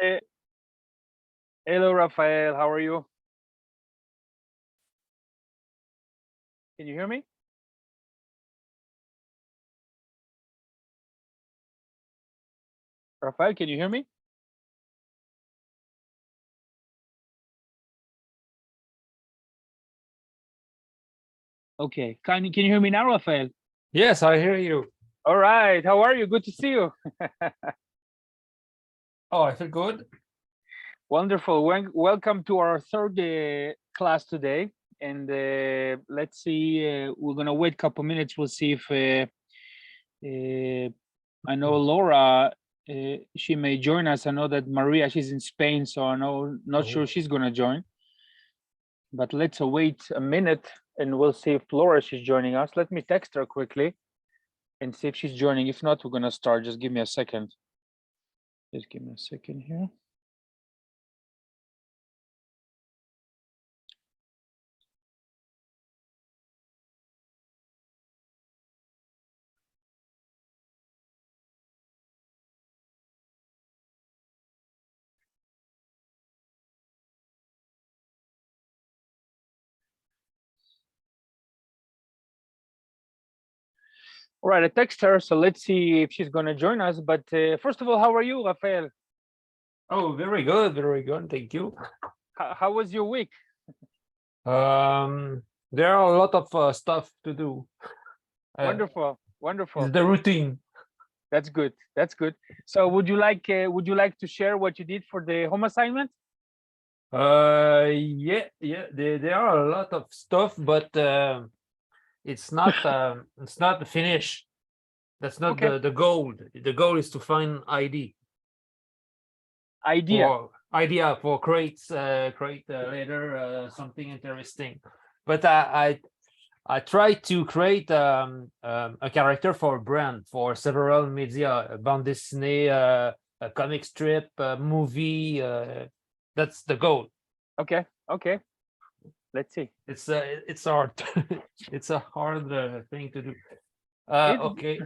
Eh, Hello, Rafael. How are you? Can you hear me? Rafael, can you hear me? Okay. Can you hear me now, Rafael? Yes, I hear you. All right. How are you? Good to see you. Oh, I feel good. Wonderful. Welcome to our third class today. And let's see. We're gonna wait a couple minutes. We'll see if I know Laura. She may join us. I know that Maria, she's in Spain, so I know not sure she's gonna join. But let's wait a minute, and we'll see if Laura she's joining us. Let me text her quickly and see if she's joining. If not, we're gonna start. Just give me a second. Just give me a second here. All right, I text her, so let's see if she's gonna join us. But first of all, how are you, Rafael? Oh, very good, very good. Thank you. How was your week? There are a lot of stuff to do. Wonderful, wonderful. It's the routine. That's good. That's good. So, would you like to share what you did for the home assignment? Yeah. There are a lot of stuff, but it's not the finish. That's not Okay. the goal. The goal is to find idea Idea. for create later something interesting. But I try to create a character for a brand for several media, a bande dessinée, a comic strip, a movie. That's the goal. Okay. Okay. Let's see. It's hard. It's a hard thing to do. It's Okay.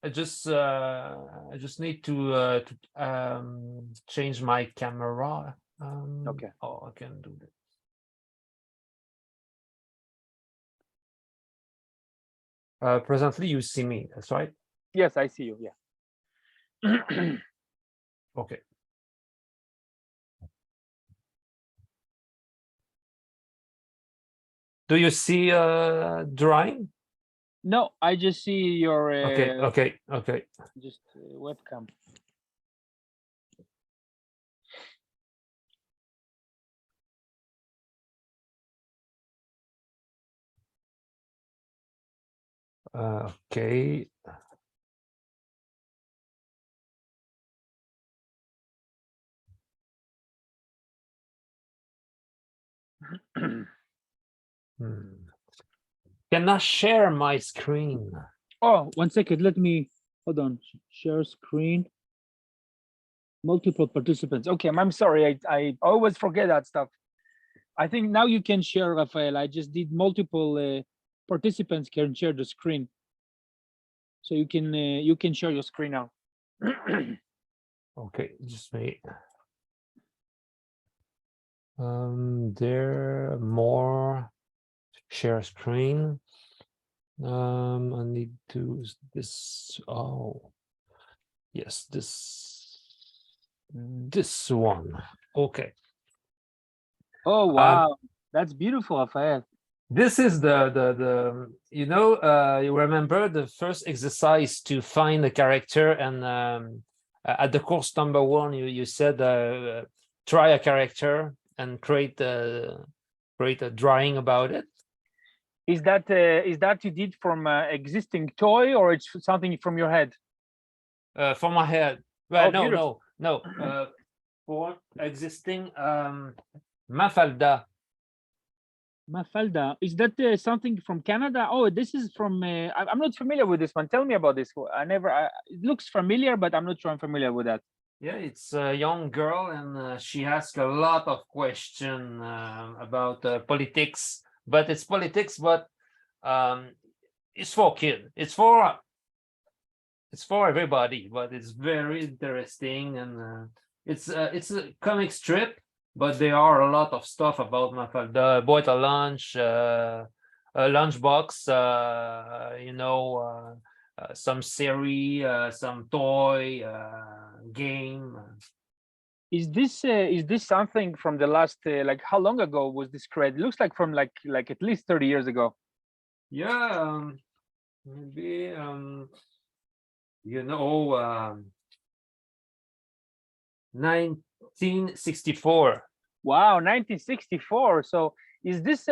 I just need to change my camera. Okay. Oh, I can do that. Presently, you see me. That's right. Yes, I see you. Yeah. Okay. Do you see drawing? No, I just see your Okay. just webcam. Okay. Can I share my screen? Oh, 1 second. Let me hold on. Share screen. Multiple participants. Okay, I'm sorry. I always forget that stuff. I think now you can share, Rafael. I just did multiple participants can share the screen, so you can share your screen now. Okay, just wait. There more share screen. I need to this. Oh, yes, this one. Okay. Oh wow, that's beautiful, Rafael. This is the you remember the first exercise to find the character, and at the course number 1 you said try a character and create a drawing about it. Is that you did from existing toy, or it's something from your head? From my head. Well, Oh, no. For existing Mafalda. Mafalda, is that something from Canada? Oh, this is from. I'm not familiar with this one. Tell me about this. It looks familiar, but I'm not sure I'm familiar with that. Yeah, it's a young girl, and she asks a lot of questions about politics. But it's politics, but it's for kids. It's for everybody, but it's very interesting, and It's a comic strip, but there are a lot of stuff about Mafalda, boîte à lunch, a lunchbox, some series, some toy, game. Is this something from the last like how long ago was this created? It looks like from like at least 30 years ago. Yeah, maybe 1964. Wow, 1964. So is this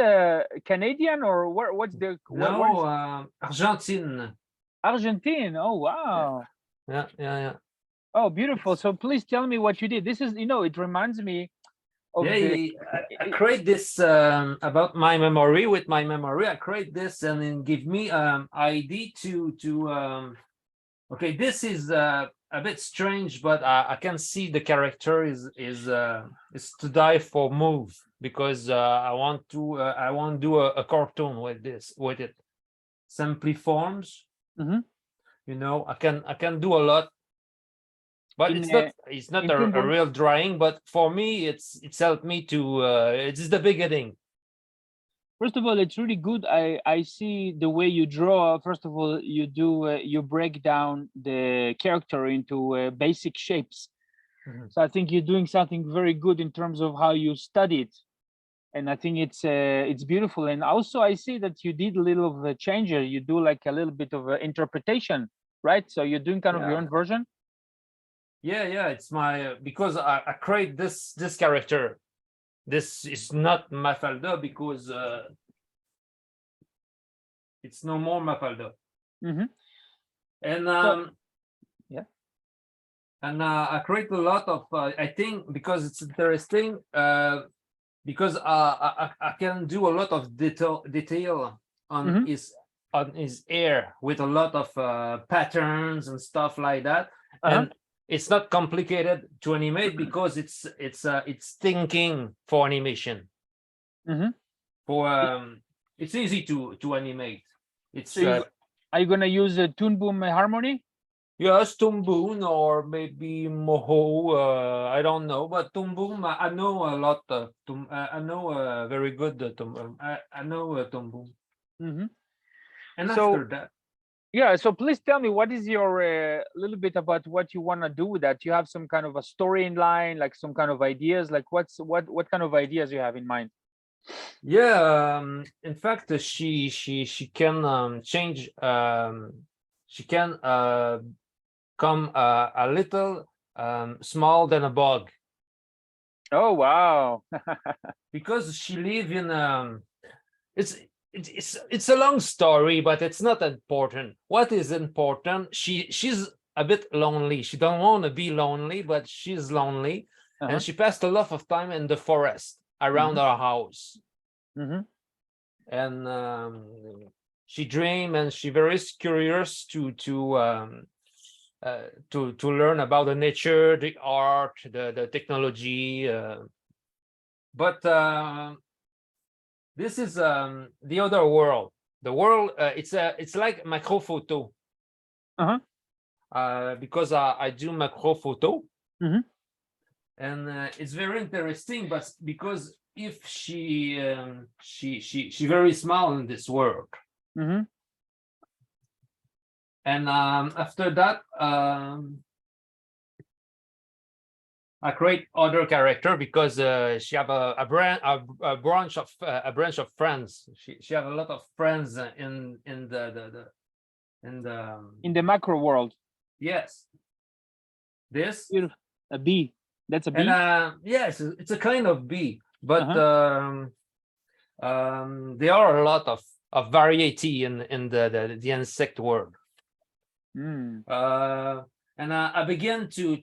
Canadian or what's the what No, is Argentine. Argentine? Oh wow. Yeah. Oh, beautiful. So please tell me what you did. This is, it reminds me of the I create this about my memory. With my memory, I create this and then give me ID to okay, this is a bit strange, but I can see the character is to die for move, because I want to do a cartoon with it. Simply forms. Mhm. I can do a lot, but In it's not in a Toon Boom. real drawing. But for me, it's helped me to. It's the beginning. First of all, it's really good. I see the way you draw. First of all, you break down the character into basic shapes. Mhm. So I think you're doing something very good in terms of how you study it, and I think it's beautiful. And also, I see that you did a little of a changes. You do like a little bit of interpretation, right? So you're doing kind of your Yeah. own version. Yeah. It's my because I create this character. This is not Mafalda because it's no more Mafalda. Mm-hmm. And yeah. And I create a lot of. I think because it's interesting. Because I can do a lot of detail on Mhm. his hair with a lot of patterns and stuff like that. Uh-huh. And it's not complicated to animate because it's thinking for animation. Mhm. It's easy to animate. It's So are you gonna use a Toon Boom Harmony? yes, Toon Boom or maybe Moho. I don't know, but Toon Boom, I know a lot. I know very good Toon. I know Toon Boom. Mm-hmm. And So after that, yeah, so please tell me what is your little bit about what you want to do with that. You have some kind of a story in line, like some kind of ideas, like what kind of ideas you have in mind? yeah. In fact, she can change. She can come a little small than a bug Oh wow. because she live in it's it's a long story, but it's not important. What is important? She's a bit lonely. She don't want to be lonely, but she's lonely, Uh-huh. and she passed a lot of time in the forest around our house. Mm-hmm. And she dream, and she very curious to learn about the nature, the art, the technology. But this is the other world. The world it's like macro photo. Because I do macro photo. Mhm. And it's very interesting, but because if she very small in this world. Mm-hmm. And after that I create other character because she have a branch of friends. She have a lot of friends in In the macro world. yes, this. Beautiful. A bee. That's a bee. And yes, it's a kind of bee, but there are a lot of variety in the insect world. Mm. And I began to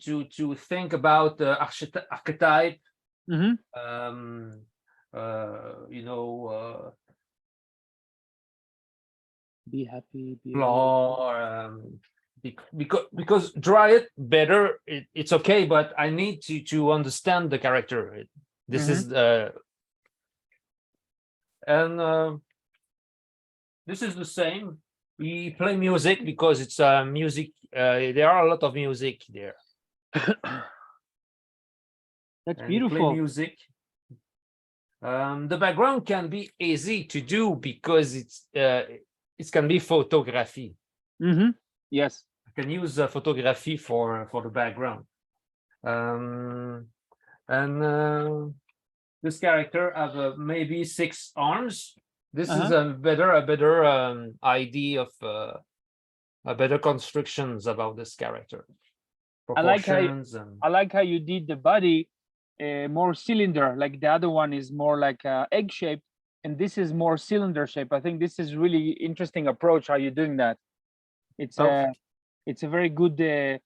think about archetype. Mm-hmm. Be happy. Be Floor, because draw it better. It's okay, but I need to understand the character. This is and this is the same. We play music because it's music. There are a lot of music there. That's and play beautiful. music. The background can be easy to do because it can be photography. Yes. I can use photography for the background. And this character have maybe 6 arms. This is a better idea of a better constructions about this character. I like Proportions and I like how you did the body more cylinder, like the other one is more like egg shape, and this is more cylinder shape. I think this is really interesting approach how you're doing that. It's it's a very good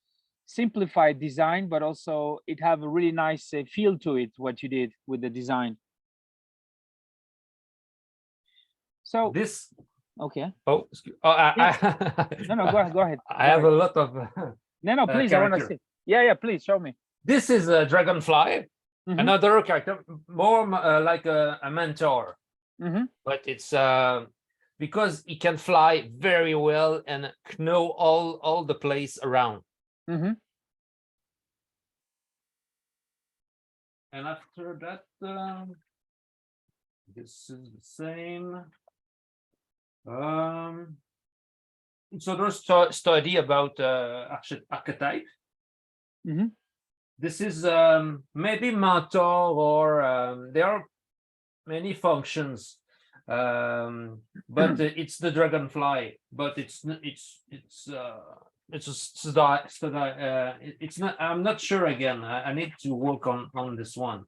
simplified design, but also it have a really nice feel to it, what you did with the design. So this. okay. Oh, No, go ahead. I have a lot of No, please, I want to character. see. Yeah, please show me. This is a dragonfly, another character, more like a mentor, but it's because he can fly very well and know all the place around. And after that, this is the same. So there's study about archetype. This is maybe mentor, or there are many functions, but it's the dragonfly. But it's not. I'm not sure again. I need to work on this one.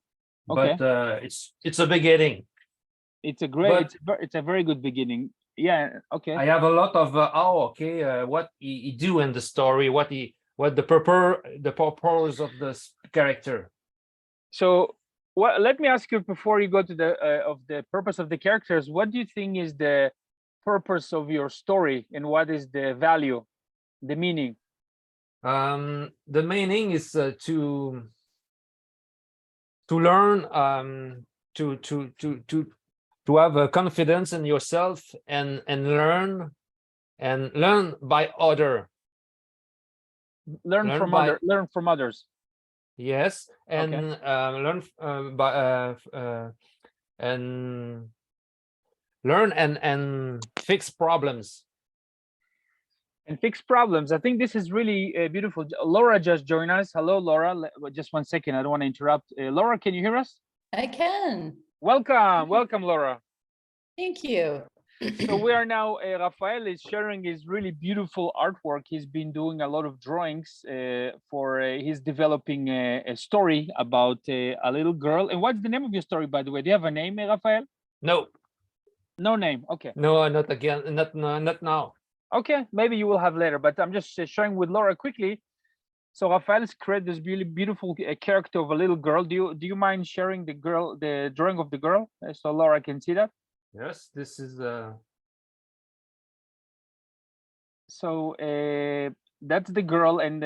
Okay. But it's a beginning. It's a great. It's a very good beginning. Yeah. Okay. I have a lot of what he do in the story, what the purpose of this character. So let me ask you before you go to the purpose of the characters, what do you think is the purpose of your story, and what is the value, the meaning? The meaning is to learn, to have a confidence in yourself, and learn by other. Learn from others. Yes, and learn and fix problems. And fix problems. I think this is really beautiful. Laura just joined us. Hello, Laura. Just 1 second. I don't want to interrupt. Laura, can you hear us? I can. Welcome, Laura. Thank you. So we are now, Rafael is sharing his really beautiful artwork. He's been doing a lot of drawings he's developing a story about a little girl. And what's the name of your story, by the way? Do you have a name, Rafael? No. No name. Okay. No, not again. Not now. Okay, maybe you will have later, but I'm just sharing with Laura quickly. So Rafael's created this really beautiful character of a little girl. Do you mind sharing the drawing of the girl, so Laura can see that? Yes, this is So that's the girl, and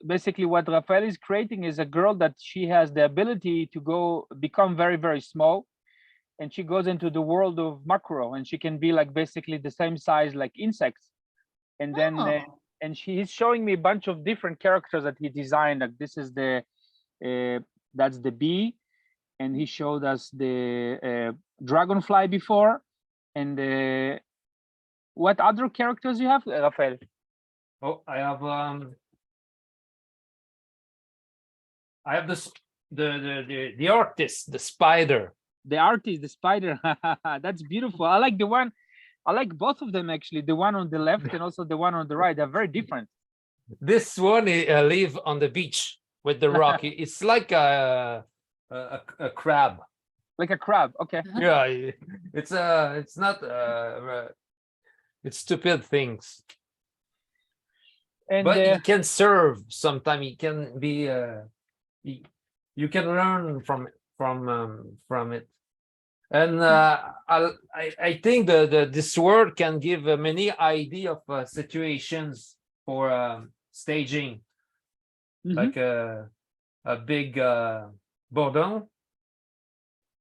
basically what Rafael is creating is a girl that she has the ability to become very, very small, and she goes into the world of macro, and she can be like basically the same size like insects. And then and he's showing me a bunch of different characters that he designed. Like this is that's the bee, and he showed us the dragonfly before. And what other characters you have, Rafael? Oh, I have this the artist, the spider. The artist, the spider. That's beautiful. I like the one. I like both of them actually. The one on the left and also the one on the right. They're very different. This one live on the beach with the rock. It's like a crab. Like a crab. Okay. Yeah, it's not it's stupid things. And but it can serve sometime. It can be you can learn from it. And I think this word can give many idea of situations for staging, like a big bourdon.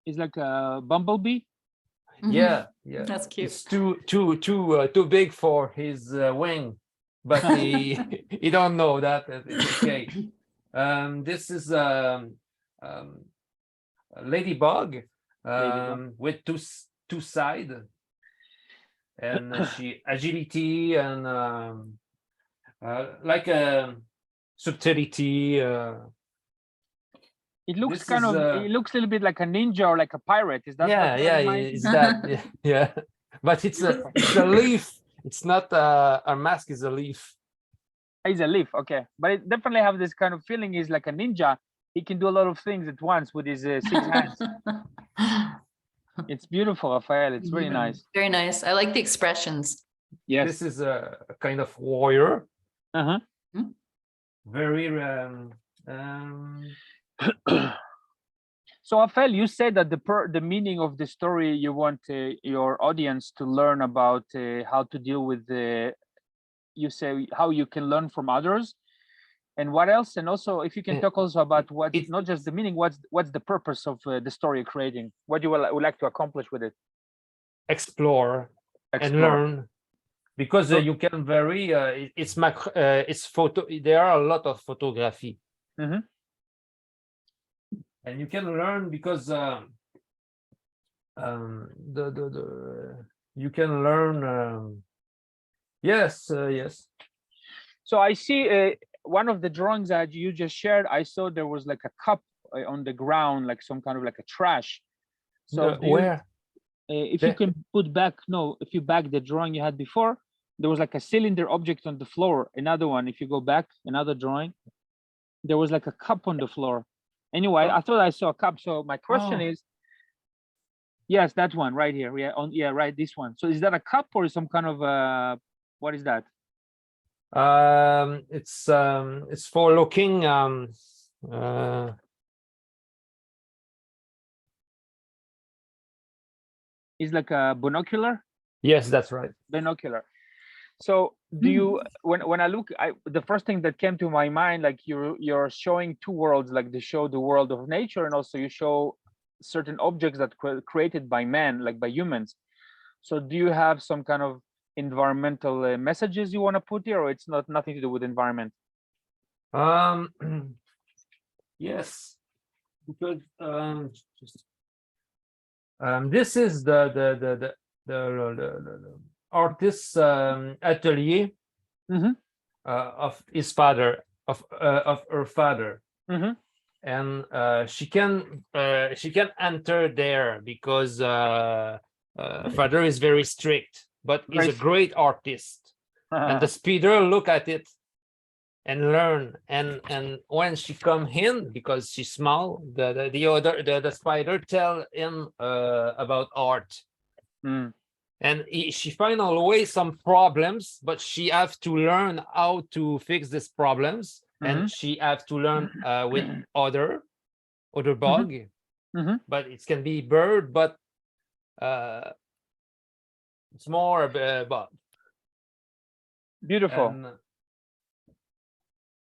It's like a bumblebee. Yeah. That's cute. It's too big for his wing, but he don't know that. It's okay. This is a ladybug Ladybug. with two sides, and she agility and like subtlety. It looks This kind is of, it looks a little bit like a ninja or like a pirate. Is that yeah, what you yeah, remind? it's that. Yeah, yeah. But it's a leaf. It's not a mask. Is a leaf. It's a leaf, okay. But it definitely have this kind of feeling. He's like a ninja. He can do a lot of things at once with his 6 hands. It's beautiful, Raphael. It's very nice. Very nice. I like the expressions. Yes. This is a kind of warrior. Uh-huh. Very So, Raphael, you said that the meaning of the story, you want your audience to learn about how to deal with you say how you can learn from others, and what else? And also, if you can talk also about what, not just the meaning, what's the purpose of the story you're creating? What you would like to accomplish with it? explore and learn, because you can vary. It's photo. There are a lot of photography, Mhm. and you can learn because you can learn. Yes, yes. So I see one of the drawings that you just shared. I saw there was like a cup on the ground, like some kind of like a trash. So Where? If you can put back, no, if you back the drawing you had before, there was like a cylinder object on the floor. Another one, if you go back, another drawing, there was like a cup on the floor. Anyway, I thought I saw a cup. So my question is, yes, that one right here. Yeah, right, this one. So is that a cup or some kind of what is that? It's for looking It's like a binocular. Yes, that's right. Binocular. So do you, when I look, the first thing that came to my mind, like you're showing two worlds, like they show the world of nature, and also you show certain objects that created by man, like by humans. So do you have some kind of environmental messages you want to put here, or it's not nothing to do with environment? Yes, because this is the artist's atelier of his father, of her father, and she can enter there because father is very strict, but he's a great artist, and the speeder look at it and learn, and when she come in, because she's small, the spider tell him about art. And she find always some problems, but she have to learn how to fix these problems, and she have to learn with other bug, but it can be bird, but it's more bug. Beautiful.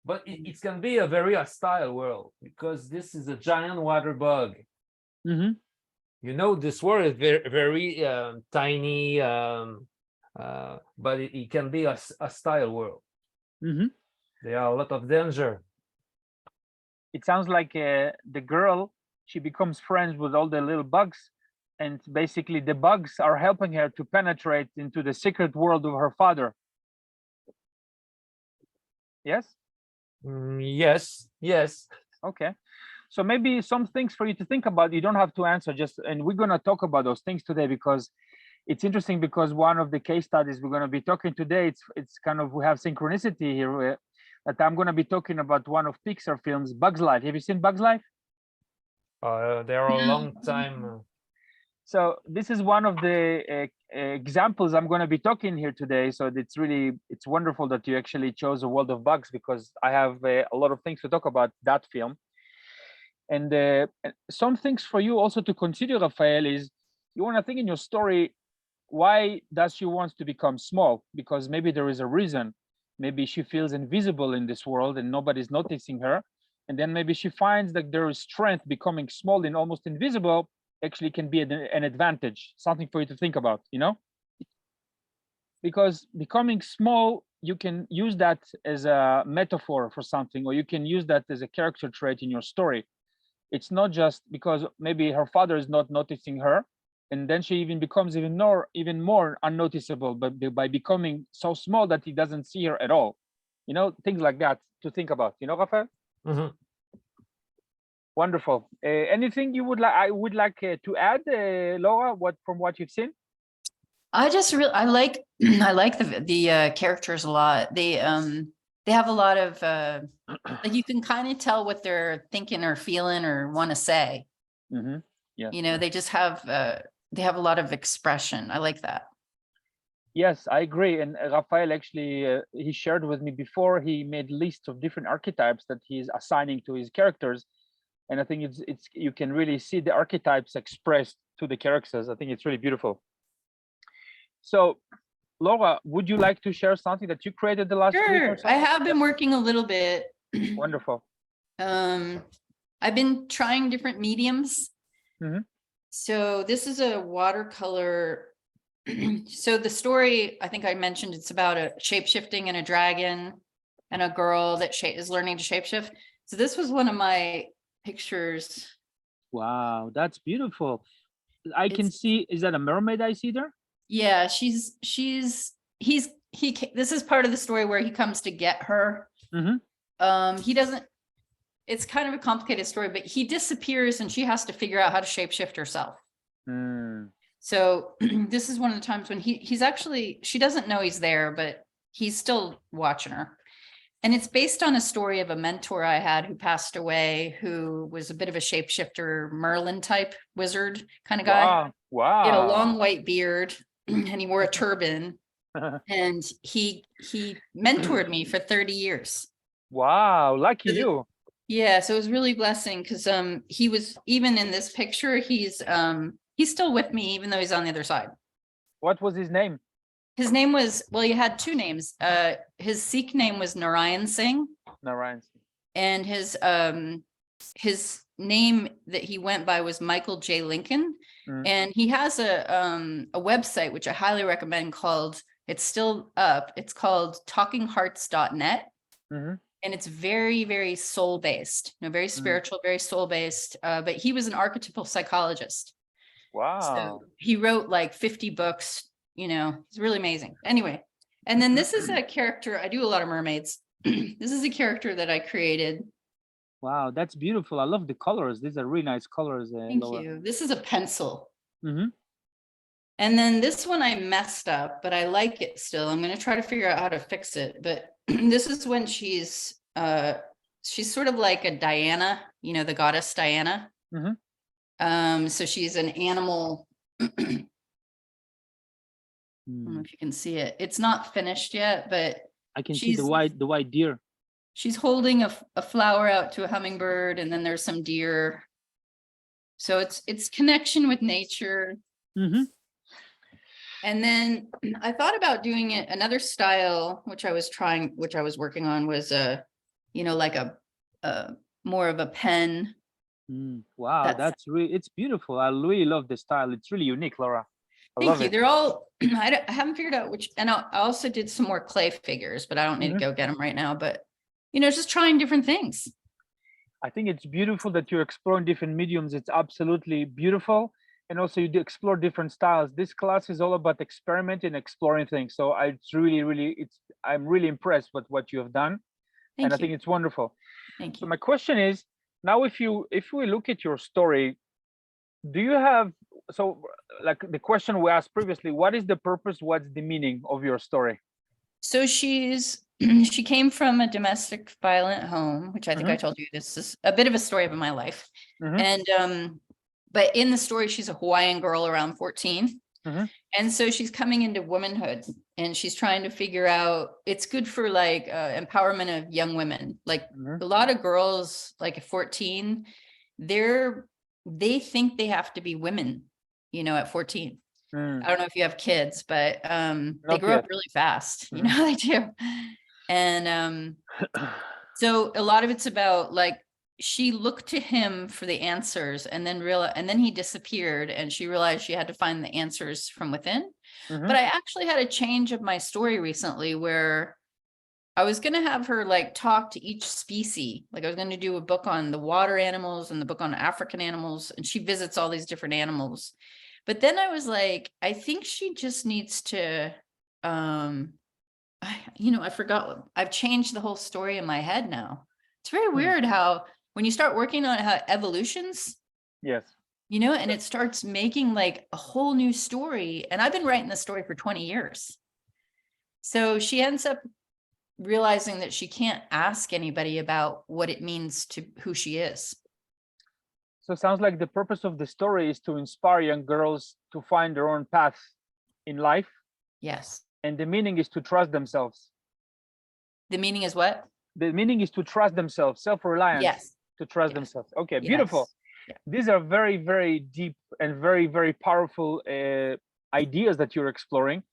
But it can be a very hostile world, because this is a giant water bug. You know, this world is very, very tiny, but it can be a hostile world. There are a lot of danger. It sounds like the girl, she becomes friends with all the little bugs, and basically the bugs are helping her to penetrate into the secret world of her father. Yes? Yes, yes. Okay. So maybe some things for you to think about. You don't have to answer, just, and we're going to talk about those things today, because it's interesting, because one of the case studies we're going to be talking today, it's kind of, we have synchronicity here, that I'm going to be talking about one of Pixar films, Bugs Life. Have you seen Bugs Life? There are a long time. So this is one of the examples I'm going to be talking here today. So it's wonderful that you actually chose A World of Bugs, because I have a lot of things to talk about that film. And some things for you also to consider, Raphael, is you want to think in your story, why does she want to become small? Because maybe there is a reason. Maybe she feels invisible in this world and nobody's noticing her. And then maybe she finds that there is strength. Becoming small and almost invisible actually can be an advantage, something for you to think about, you know? Because becoming small, you can use that as a metaphor for something, or you can use that as a character trait in your story. it's not just because maybe her father is not noticing her, and then she even becomes even more unnoticeable, but by becoming so small that he doesn't see her at all. You know, things like that to think about. You know, Rafael? Mhm. Wonderful. Anything you would like? I would like to add, Laura, from what you've seen. I just really, I like, I like the characters a lot. They have a lot of, like you can kind of tell what they're thinking or feeling or want to say. Mm-hmm. Yeah. You know, they just have, they have a lot of expression. I like that. Yes, I agree. And Rafael actually, he shared with me before, he made lists of different archetypes that he's assigning to his characters. And I think it's you can really see the archetypes expressed to the characters. I think it's really beautiful. So, Laura, would you like to share something that you created the last week or Sure. so? I have been working a little bit. Wonderful. I've been trying different mediums. Mhm. So this is a watercolor. So the story, I think I mentioned, it's about a shape-shifting and a dragon and a girl that is learning to shapeshift. So this was one of my pictures. Wow, that's beautiful. I can It's- see, is that a mermaid I see there? Yeah, this is part of the story where he comes to get her. Mhm. He doesn't, it's kind of a complicated story, but he disappears and she has to figure out how to shapeshift herself. Mm. So this is one of the times when he's actually, she doesn't know he's there, but he's still watching her. And it's based on a story of a mentor I had who passed away, who was a bit of a shapeshifter, Merlin type wizard kind of guy. Wow. He had a Wow. long white beard and he wore a turban, and he mentored me for 30 years. Wow, lucky So the- you. Yeah, so it was really blessing because he was, even in this picture, he's still with me, even though he's on the other side. What was his name? His name was, well, he had two names. His Sikh name was Narayan Singh, Narayan. and his name that he went by was Michael J. Lincoln. Mm. And he has a website, which I highly recommend, called, it's still up, it's called talkinghearts.net. Mm-hmm. And it's very, very soul based, very spiritual, very soul based. But he was an archetypal psychologist. Wow. So he wrote like 50 books, he's really amazing. Anyway, and then this is a character, I do a lot of mermaids. This is a character that I created. Wow, that's beautiful. I love the colors. These are really nice colors. Thank Laura. you. This is a pencil. Mm-hmm. And then this one I messed up, but I like it still. I'm going to try to figure out how to fix it. But this is when she's sort of like a Diana, the goddess Diana. Mm-hmm. So she's an animal. I don't know if you can see it. It's not finished yet, but I can see the white deer. She's holding a flower out to a hummingbird, and then there's some deer. So it's connection with nature. Mm-hmm. And then I thought about doing it another style, which I was working on, was like a more of a pen. Wow, that's really, it's beautiful. I really love the style. It's really unique, Laura. I love Thank you. it. They're all, I haven't figured out which, and I also did some more clay figures, but I don't need to go get them right now. But, just trying different things. I think it's beautiful that you're exploring different mediums. It's absolutely beautiful. And also you do explore different styles. This class is all about experimenting, exploring things. So I'm really impressed with what you have done. I think it's wonderful. Thank you. So my question is, now if we look at your story, do you have, so like the question we asked previously, what is the purpose? What's the meaning of your story? So she came from a domestic violent home, which I think I told you, this is a bit of a story of my life. And, but in the story, she's a Hawaiian girl around 14. And so she's coming into womanhood, and she's trying to figure out, it's good for like empowerment of young women. Like a lot of girls, like at 14, they think they have to be women, at 14. I don't know if you have kids, but they grow up really fast, they do. And so a lot of it's about like, she looked to him for the answers, and then he disappeared, and she realized she had to find the answers from within. But I actually had a change of my story recently where I was gonna have her like talk to each species. Like I was gonna do a book on the water animals and the book on African animals, and she visits all these different animals. But then I was like, I think she just needs to, I forgot, I've changed the whole story in my head now. It's very weird how when you start working on how evolutions, Yes. and it starts making like a whole new story. And I've been writing the story for 20 years. So she ends up realizing that she can't ask anybody about what it means to who she is. So it sounds like the purpose of the story is to inspire young girls to find their own path in life. Yes. And the meaning is to trust themselves. The meaning is what? The meaning is to trust themselves, self-reliance. Yes. To trust Yes. themselves. Okay, Yes. beautiful. Yeah. These are very, very deep and very, very powerful ideas that you're exploring.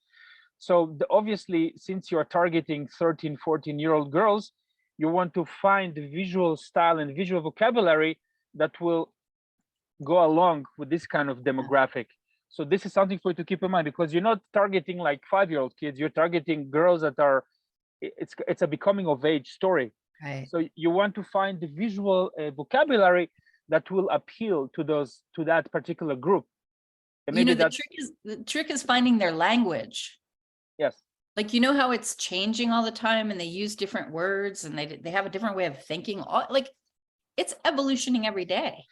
So obviously, since you're targeting 13, 14-year-old girls, you want to find the visual style and visual vocabulary that will go along with this kind of demographic. So this is something for you to keep in mind, because you're not targeting like 5-year-old kids, you're targeting girls that are, it's a becoming of age story. Right. So you want to find the visual vocabulary that will appeal to that particular group. And maybe the trick is finding their language. Yes. Like, how it's changing all the time and they use different words and they have a different way of thinking. Like it's evolutioning every day.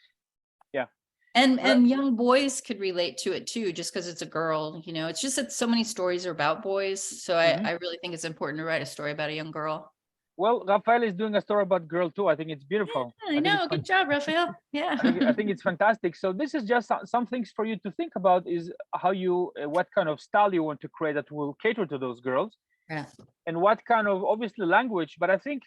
Yeah. And young boys could relate to it too, just because it's a girl, it's just that so many stories are about boys. So I really think it's important to write a story about a young girl. Well, Rafael is doing a story about girl too. I think it's beautiful. Yeah, I know. Good job, Rafael. Yeah. I think it's fantastic. So this is just some things for you to think about, is how you, what kind of style you want to create that will cater to those girls. Yeah. And what kind of, obviously, language. But I think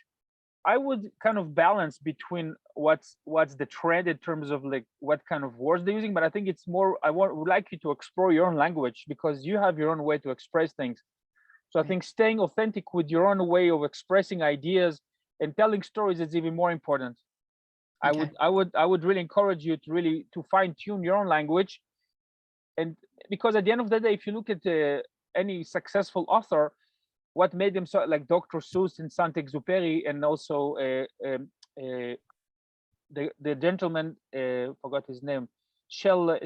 I would kind of balance between what's the trend in terms of like what kind of words they're using. But I think it's more, would like you to explore your own language, because you have your own way to express things. So I think staying authentic with your own way of expressing ideas and telling stories is even more important. Okay. I would really encourage you to fine tune your own language. And because at the end of the day, if you look at any successful author, what made them so, like Dr. Seuss and Saint-Exupéry, and also the gentleman, forgot his name, Shel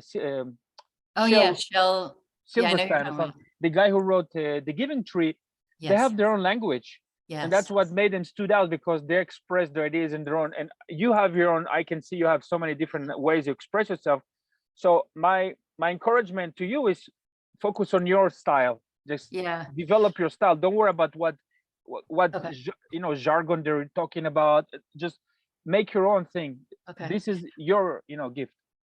Shel. Silverstein, or something. The guy who wrote The Giving Tree. Yes. They have their own language. Yes. And that's what made them stood out, because they express their ideas in their own, and you have your own. I can see you have so many different ways to express yourself. So my encouragement to you is focus on your style. Just develop your style. Don't worry about what jargon they're talking about. Just make your own thing. Okay. This is your gift.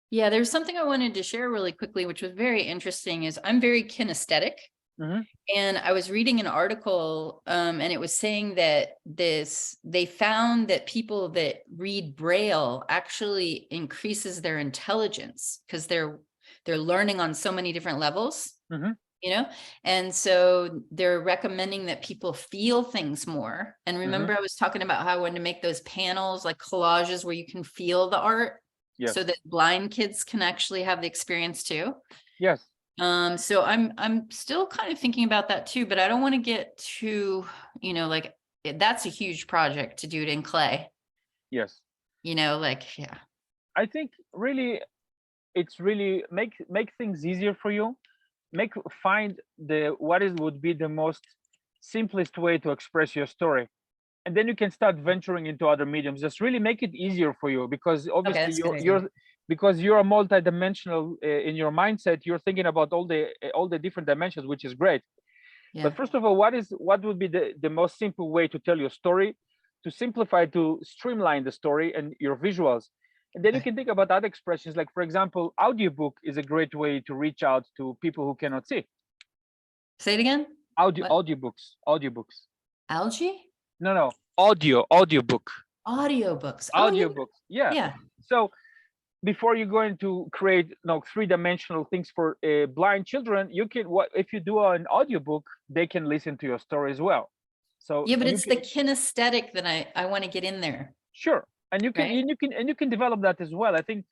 Yeah, there's something I wanted to share really quickly, which was very interesting, is I'm very kinesthetic. Mm-hmm. And I was reading an article and it was saying that they found that people that read Braille actually increases their intelligence, because they're learning on so many different levels. Mm-hmm. And so they're recommending that people feel things more. And remember, I was talking about how I wanted to make those panels, like collages, where you can feel the art. Yes. So that blind kids can actually have the experience too. Yes. So I'm still kind of thinking about that too, but I don't want to get too, that's a huge project to do it in clay. Yes. I think really, it's really make things easier for you. Find would be the most simplest way to express your story, and then you can start venturing into other mediums. Just really make it easier for you, because obviously because you're a multi-dimensional in your mindset. You're thinking about all the different dimensions, which is great. Yeah. But first of all, what would be the most simple way to tell your story, to simplify, to streamline the story and your visuals? And then you can think about other expressions, like, for example, audiobook is a great way to reach out to people who cannot see. Say it again. Audiobooks. Algae? No. Audiobook. Audiobooks. Audiobooks. Yeah. Yeah. So before you're going to create three-dimensional things for blind children, you can, if you do an audiobook, they can listen to your story as well. So yeah, but it's the kinesthetic that I want to get in there. Sure. And you can develop that as well. I think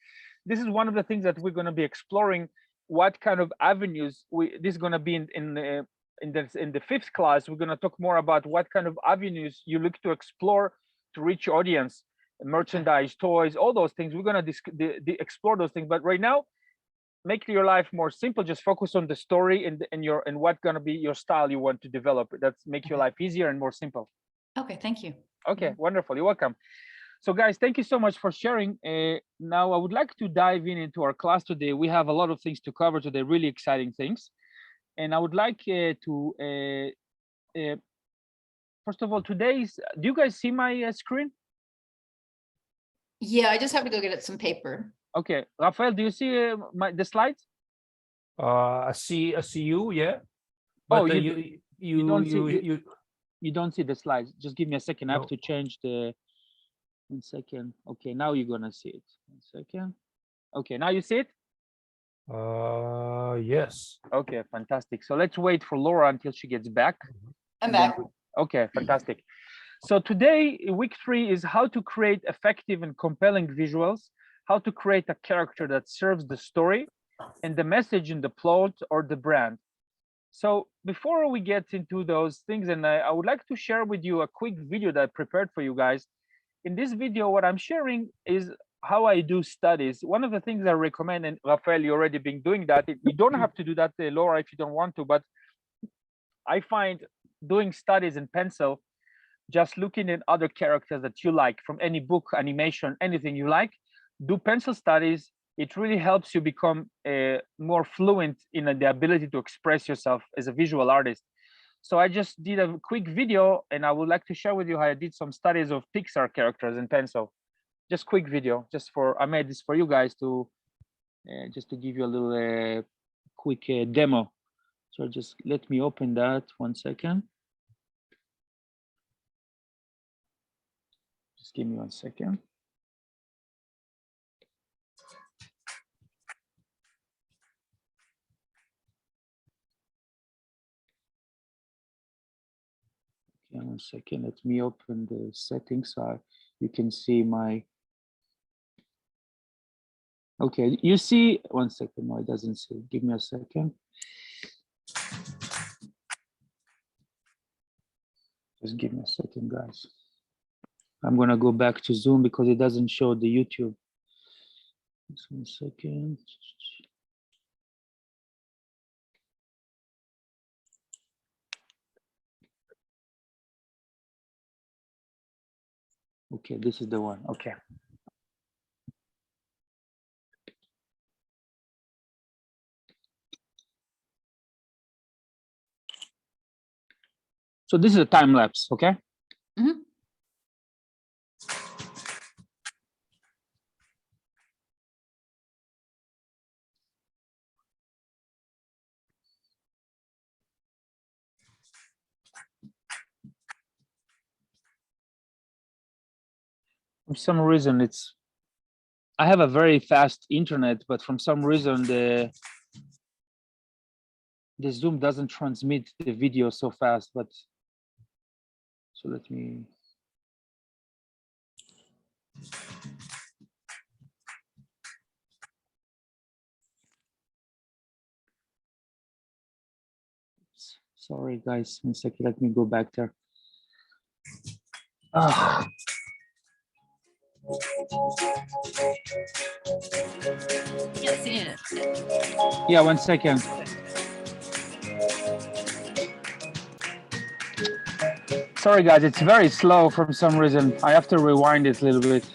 this is one of the things that we're going to be exploring. What kind of avenues this is going to be in in the 5th class, we're going to talk more about what kind of avenues you look to explore to reach your audience, merchandise, toys, all those things. We're going to explore those things. But right now, make your life more simple. Just focus on the story and what going to be your style you want to develop. That's make your life easier and more simple. Okay, thank you. Okay, wonderful. You're welcome. So guys, thank you so much for sharing. Now I would like to dive into our class today. We have a lot of things to cover today, really exciting things. And I would like first of all, do you guys see my screen? Yeah, I just have to go get some paper. Okay, Rafael, do you see the slides? I see you, yeah. Oh, But you don't see the slides. Just give me a second. I have to change the 1 second. Okay, now you're gonna see it. 1 second. Okay, now you see it? Yes. Okay, fantastic. So let's wait for Laura until she gets back. I'm back. Okay, fantastic. So today, week 3 is how to create effective and compelling visuals, how to create a character that serves the story and the message in the plot or the brand. So before we get into those things, and I would like to share with you a quick video that I prepared for you guys. In this video, what I'm sharing is how I do studies. One of the things I recommend, and Rafael, you already been doing that. You don't have to do that, Laura, if you don't want to, but I find doing studies in pencil, just looking at other characters that you like from any book, animation, anything you like, do pencil studies. It really helps you become more fluent in the ability to express yourself as a visual artist. So I just did a quick video and I would like to share with you how I did some studies of Pixar characters in pencil. Just quick video, I made this for you guys to just to give you a little quick demo. So just let me open that 1 second. Just give me 1 second. Okay, 1 second. Let me open the settings so you can see my. Okay, you see 1 second. No, it doesn't see. Give me a second. Just give me a second, guys. I'm gonna go back to Zoom because it doesn't show the YouTube. Just 1 second. Okay, this is the one. Okay. So this is a time lapse, okay? Mm-hmm. For some reason, I have a very fast internet, but for some reason the Zoom doesn't transmit the video so fast. But so let me. Sorry, guys. 1 second. Let me go back there. Can't see it. Yeah, 1 second. Sorry, guys. It's very slow for some reason. I have to rewind it a little bit.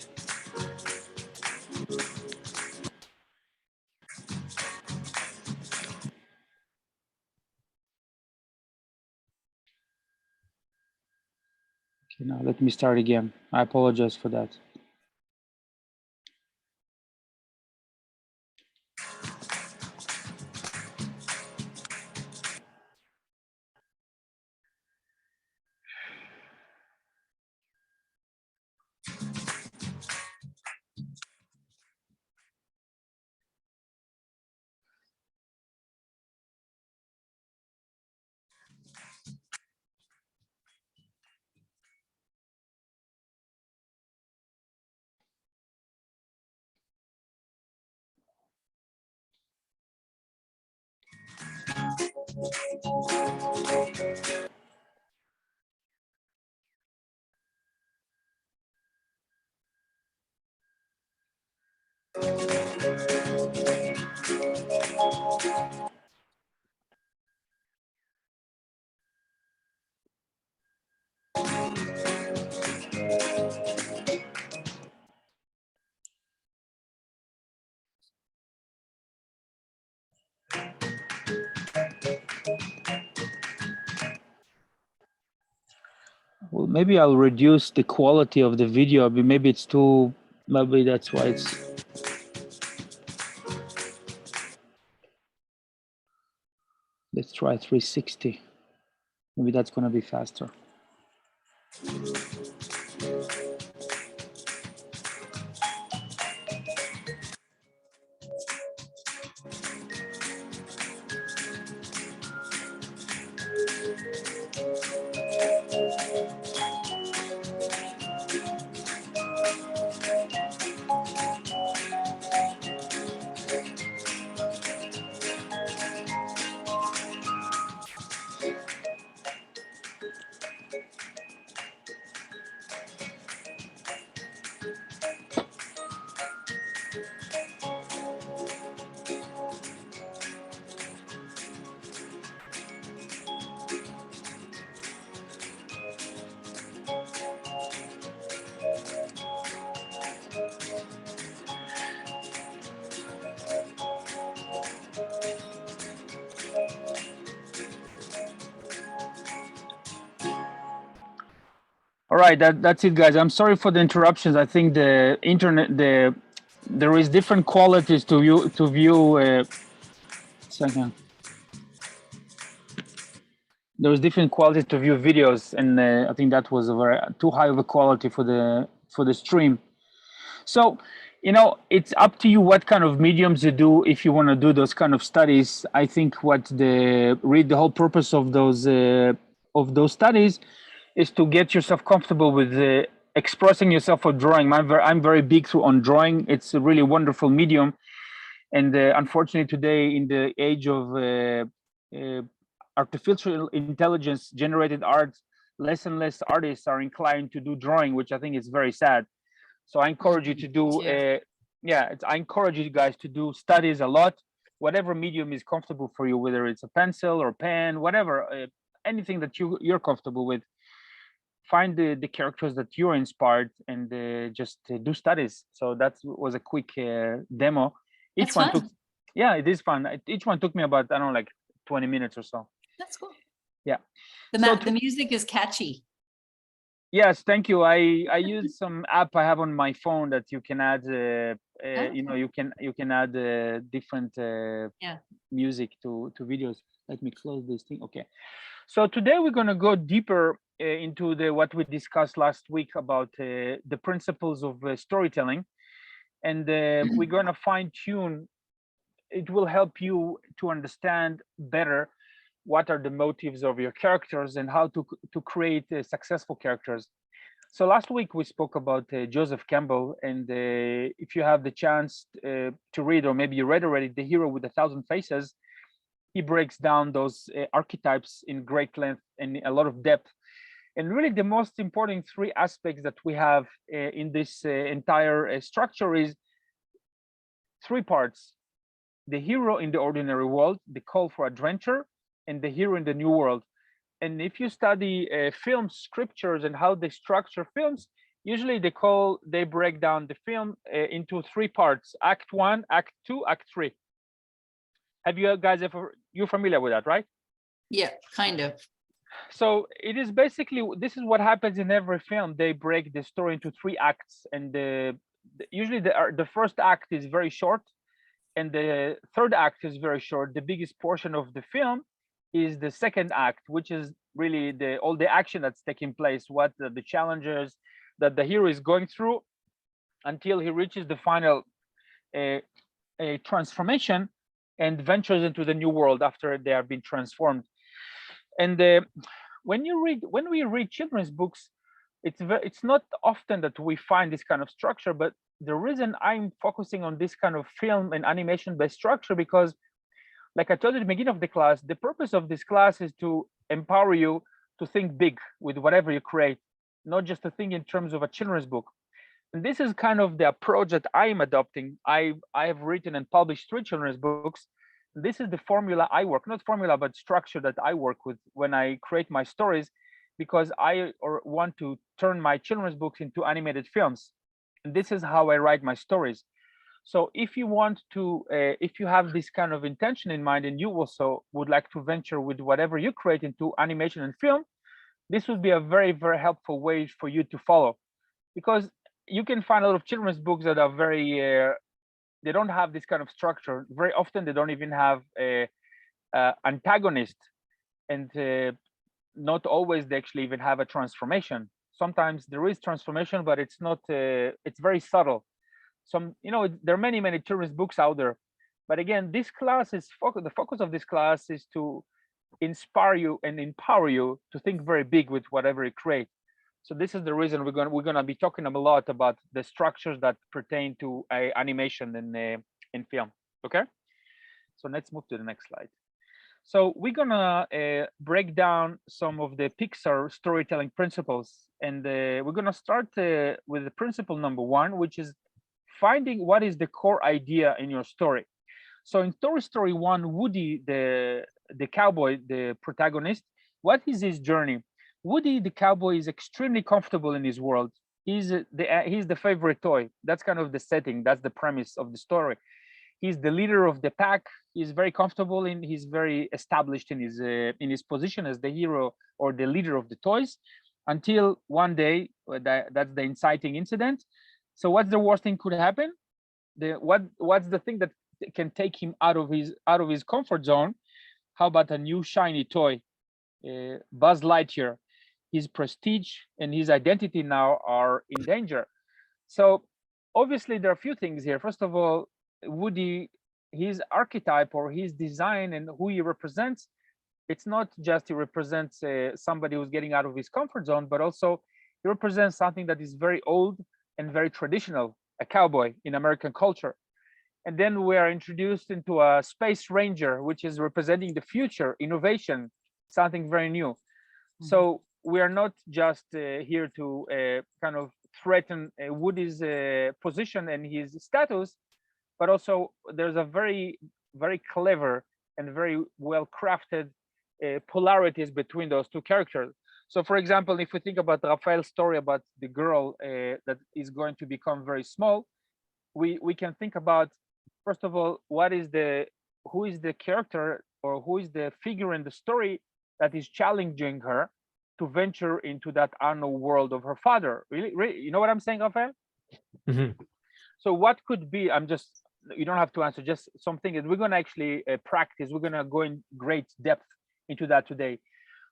Okay, now let me start again. I apologize for that. Well, maybe I'll reduce the quality of the video, but maybe it's too, maybe that's why it's. Let's try 360. Maybe that's gonna be faster. All right, that's it, guys. I'm sorry for the interruptions. I think the internet, there is different qualities to view. Second, there was different qualities to view videos, and I think that was a very too high of a quality for the stream. So, you know, it's up to you what kind of mediums you do if you want to do those kind of studies. I think what the whole purpose of those studies is to get yourself comfortable with expressing yourself or drawing. I'm very big on drawing. It's a really wonderful medium, and unfortunately today, in the age of artificial intelligence generated art, less and less artists are inclined to do drawing, which I think is very sad. So I encourage you to do, I encourage you guys to do studies a lot, whatever medium is comfortable for you, whether it's a pencil or pen, whatever, anything that you're comfortable with. Find the characters that you're inspired, and just do studies. So that was a quick demo. Each one took, yeah, it is fun. Each one took me about, I don't know, like 20 minutes or so. That's cool. Yeah. The music is catchy. Yes, thank you. I use some app I have on my phone that you can add. You know, you can add different music to videos. Let me close this thing. Okay. So today we're going to go deeper into what we discussed last week about the principles of storytelling, and we're going to fine tune. It will help you to understand better what are the motives of your characters and how to create successful characters. So last week we spoke about Joseph Campbell, and if you have the chance to read, or maybe you read already, The Hero with 1,000 Faces, he breaks down those archetypes in great length and a lot of depth. And really the most important three aspects that we have in this entire structure is three parts: the hero in the ordinary world, the call for adventure, and the hero in the new world. And if you study film scriptures and how they structure films, usually they break down the film into three parts: Act 1, Act 2, Act 3. Have you guys you're familiar with that, right? Yeah, kind of. So it is basically, this is what happens in every film. They break the story into three acts, and usually the first act is very short, and the third act is very short. The biggest portion of the film is the second act, which is really all the action that's taking place, what the challenges that the hero is going through until he reaches the final transformation and ventures into the new world after they have been transformed. And when we read children's books, it's not often that we find this kind of structure, but the reason I'm focusing on this kind of film and animation-based structure, because like I told you at the beginning of the class, the purpose of this class is to empower you to think big with whatever you create, not just to think in terms of a children's book. And this is kind of the approach that I am adopting. I have written and published 3 children's books. This is the formula I work, not formula, but structure that I work with when I create my stories, because I want to turn my children's books into animated films. And this is how I write my stories. So if you want to, if you have this kind of intention in mind, and you also would like to venture with whatever you create into animation and film, this would be a very, very helpful way for you to follow, because you can find a lot of children's books that are very, they don't have this kind of structure. Very often they don't even have a antagonist, and not always they actually even have a transformation. Sometimes there is transformation, but it's not, it's very subtle. Some, there are many, many children's books out there. But again, this class is the focus of this class is to inspire you and empower you to think very big with whatever you create. So this is the reason we're gonna be talking a lot about the structures that pertain to animation and in film. Okay, so let's move to the next slide. So we're gonna break down some of the Pixar storytelling principles, and we're gonna start with the principle number 1, which is finding what is the core idea in your story. So in Toy Story 1, Woody, the cowboy, the protagonist, what is his journey? Woody, the cowboy, is extremely comfortable in his world. He's the favorite toy. That's kind of the setting. That's the premise of the story. He's the leader of the pack. He's very comfortable he's very established in his position as the hero or the leader of the toys, until one day, that's the inciting incident. So what's the worst thing could happen? What's the thing that can take him out of his comfort zone? How about a new shiny toy, Buzz Lightyear? His prestige and his identity now are in danger. So obviously there are a few things here. First of all, Woody, his archetype or his design and who he represents, it's not just he represents somebody who's getting out of his comfort zone, but also he represents something that is very old and very traditional, a cowboy in American culture. And then we are introduced into a space ranger, which is representing the future, innovation, something very new. Mm-hmm. So we are not just here to kind of threaten Woody's position and his status, but also there's a very, very clever and very well crafted polarities between those two characters. So for example, if we think about Raphael's story about the girl that is going to become very small, we can think about, first of all, who is the character or who is the figure in the story that is challenging her to venture into that unknown world of her father. Really, you know what I'm saying, Raphael? Mm-hmm. So what could be, you don't have to answer, just something that we're going to actually practice. We're going to go in great depth into that today.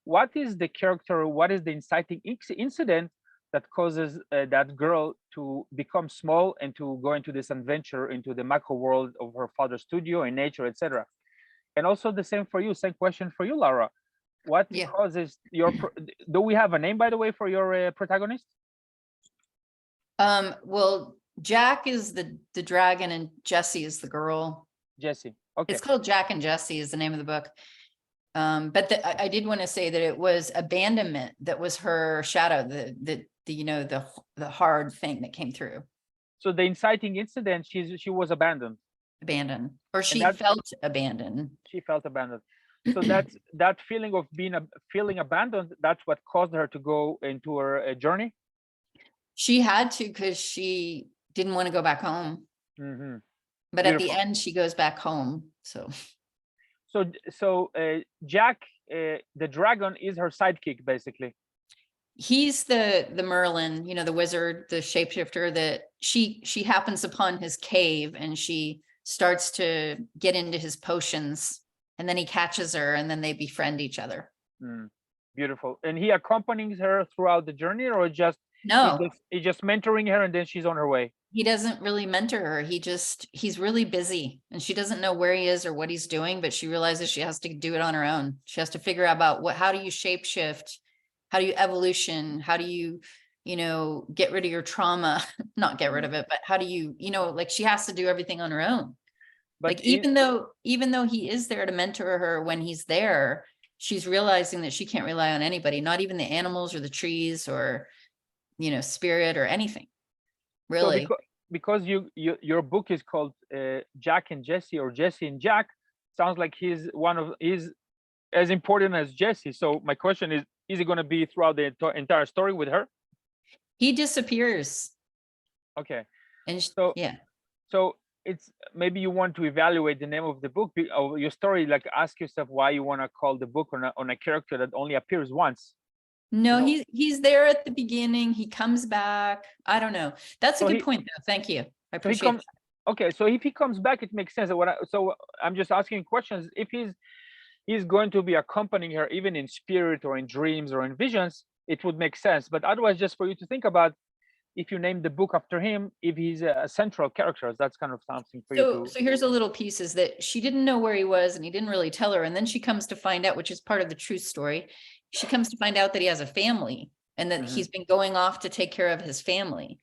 What is the character, what is the inciting incident that causes that girl to become small and to go into this adventure into the macro world of her father's studio and nature, etc.? And also the same for you, same question for you, Lara. What causes your, do we have a name, by the way, for your protagonist? Well, Jack is the dragon and Jessie is the girl. Jessie, okay. It's called Jack and Jessie is the name of the book. But I did want to say that it was abandonment that was her shadow, the hard thing that came through. So the inciting incident, she was abandoned. Abandoned, or she felt abandoned. She felt abandoned. So that feeling of feeling abandoned, that's what caused her to go into her journey. She had to, because she didn't want to go back home. Mm-hmm. But beautiful. At the end, she goes back home. So Jack, the dragon, is her sidekick, basically. He's the Merlin, the wizard, the shapeshifter that she happens upon his cave and she starts to get into his potions, and then he catches her and then they befriend each other. Beautiful. And he accompanies her throughout the journey, or just he's just mentoring her and then she's on her way? He doesn't really mentor her. He's really busy and she doesn't know where he is or what he's doing, but she realizes she has to do it on her own. She has to figure out about how do you shapeshift? How do you evolution? How do you, get rid of your trauma? Not get rid of it, but how do you, like she has to do everything on her own. But like even though he is there to mentor her when he's there, she's realizing that she can't rely on anybody, not even the animals or the trees or, spirit or anything. Really? So because your book is called Jack and Jesse, or Jesse and Jack, sounds like he's as important as Jesse. So my question is he going to be throughout the entire story with her? He disappears. Okay. And So yeah. So it's maybe you want to evaluate the name of the book or your story, like ask yourself why you want to call the book on a character that only appears once. No, You know? he's there at the beginning. He comes back. I don't know. That's a So good point, though. Thank you. I So he appreciate comes. Okay, so if he comes back, it makes sense. So I'm just asking questions. If he's going to be accompanying her, even in spirit or in dreams or in visions, it would make sense. But otherwise, just for you to think about, if you name the book after him, if he's a central character, that's kind of something for you to. So here's a little piece, is that she didn't know where he was and he didn't really tell her. And then she comes to find out, which is part of the true story. She comes to find out that he has a family and that he's been going off to take care of his family.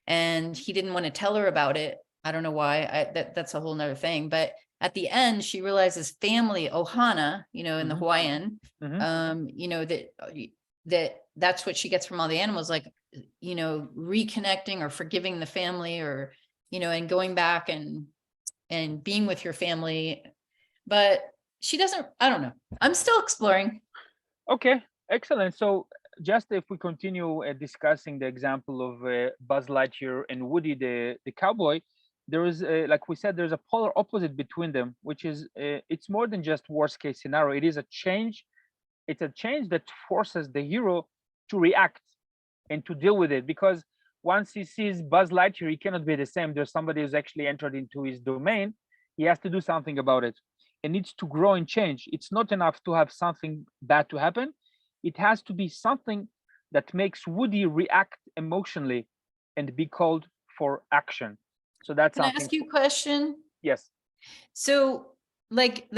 And he didn't want to tell her about it. I don't know why. That's a whole nother thing. But at the end, she realizes family, Ohana, in the Hawaiian, that's what she gets from all the animals, like, reconnecting or forgiving the family, or, and going back and being with your family. But she doesn't, I don't know. I'm still exploring. Okay, excellent. So just if we continue discussing the example of Buzz Lightyear and Woody the cowboy, there is, like we said, there's a polar opposite between them, which is it's more than just worst case scenario. It is a change. It's a change that forces the hero to react and to deal with it, because once he sees Buzz Lightyear, he cannot be the same. There's somebody who's actually entered into his domain. He has to do something about it. It needs to grow and change. It's not enough to have something bad to happen. It has to be something that makes Woody react emotionally and be called for action. So that's something. Can I ask you a question? Yes. So, like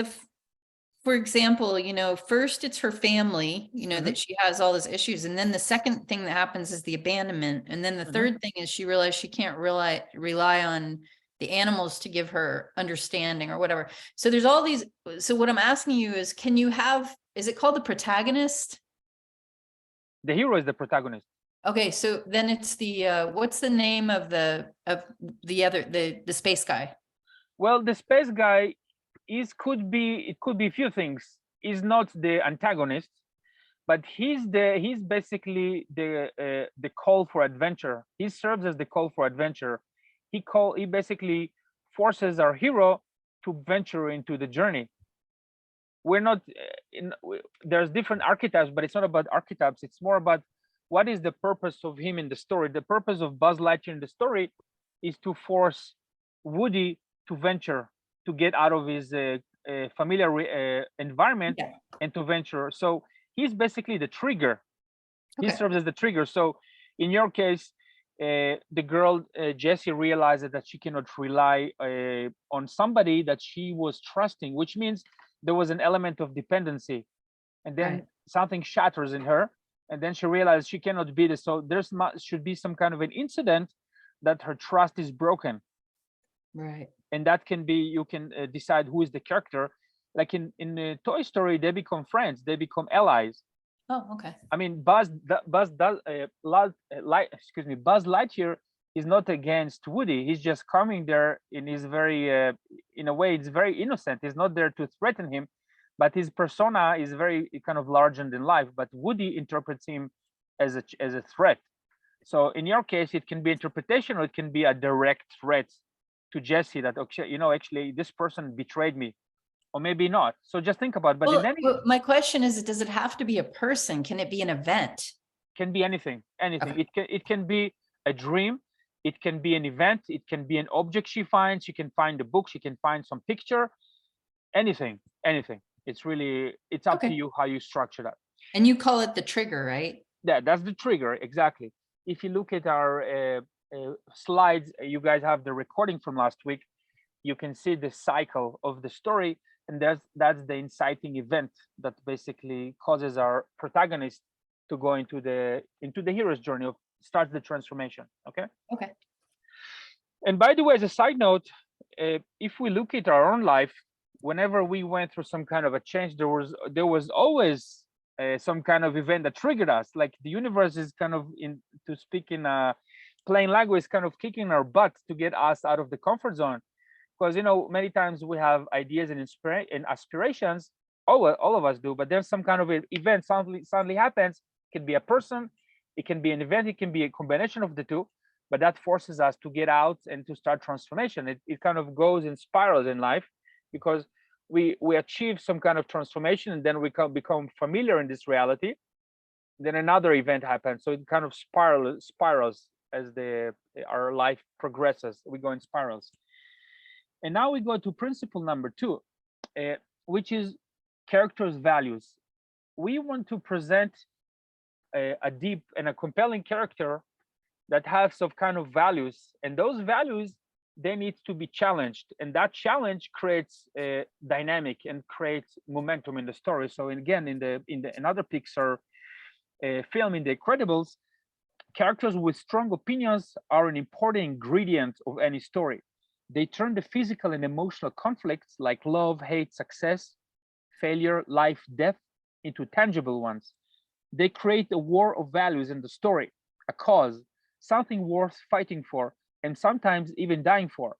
for example, first it's her family, that she has all these issues. And then the second thing that happens is the abandonment. And then the third thing is she realized she can't rely on the animals to give her understanding or whatever. So there's all these. So what I'm asking you is, is it called the protagonist? The hero is the protagonist. Okay, so then it's the what's the name of the space guy? Well, the space guy could be a few things. He's not the antagonist, but he's basically the call for adventure. He serves as the call for adventure. He basically forces our hero to venture into the journey. We're not there's different archetypes, but it's not about archetypes. It's more about what is the purpose of him in the story. The purpose of Buzz Lightyear in the story is to force Woody to venture, to get out of his familiar environment and to venture. So he's basically the trigger. He serves as the trigger. So in your case, the girl Jessie realized that she cannot rely on somebody that she was trusting, which means there was an element of dependency, and then something shatters in her, and then she realized she cannot be this. So should be some kind of an incident that her trust is broken. Right. And that can be, you can decide who is the character. Like in Toy Story, they become friends, they become allies. Oh, okay. I mean, Buzz Lightyear is not against Woody. He's just coming there in his very, in a way, it's very innocent. He's not there to threaten him, but his persona is very kind of larger than life. But Woody interprets him as a threat. So in your case, it can be interpretation, or it can be a direct threat to Jessie that, actually this person betrayed me, or maybe not. So just think about it. But my question is, does it have to be a person? Can it be an event? Can be anything. Okay. It can be a dream. It can be an event. It can be an object she finds. She can find a book. She can find some picture. Anything. It's up to you how you structure that. And you call it the trigger, right? Yeah, that's the trigger, exactly. If you look at our slides, you guys have the recording from last week. You can see the cycle of the story, and that's the inciting event that basically causes our protagonist to go into the hero's journey, starts the transformation. Okay. And by the way, as a side note, if we look at our own life, whenever we went through some kind of a change, there was always some kind of event that triggered us. Like the universe is kind of, to speak in a plain language, kind of kicking our butt to get us out of the comfort zone. Because, you know, many times we have ideas and aspirations, all of us do, but there's some kind of an event suddenly happens. It can be a person, it can be an event, it can be a combination of the two, but that forces us to get out and to start transformation. It kind of goes in spirals in life, because we achieve some kind of transformation, and then we become familiar in this reality. Then another event happens, so it kind of spirals as our life progresses. We go in spirals. And now we go to principle number 2, which is characters' values. We want to present a deep and a compelling character that has some kind of values, and those values, they need to be challenged, and that challenge creates a dynamic and creates momentum in the story. So again, in the another Pixar film, in The Incredibles, characters with strong opinions are an important ingredient of any story. They turn the physical and emotional conflicts like love, hate, success, failure, life, death into tangible ones. They create a war of values in the story, a cause, something worth fighting for, and sometimes even dying for.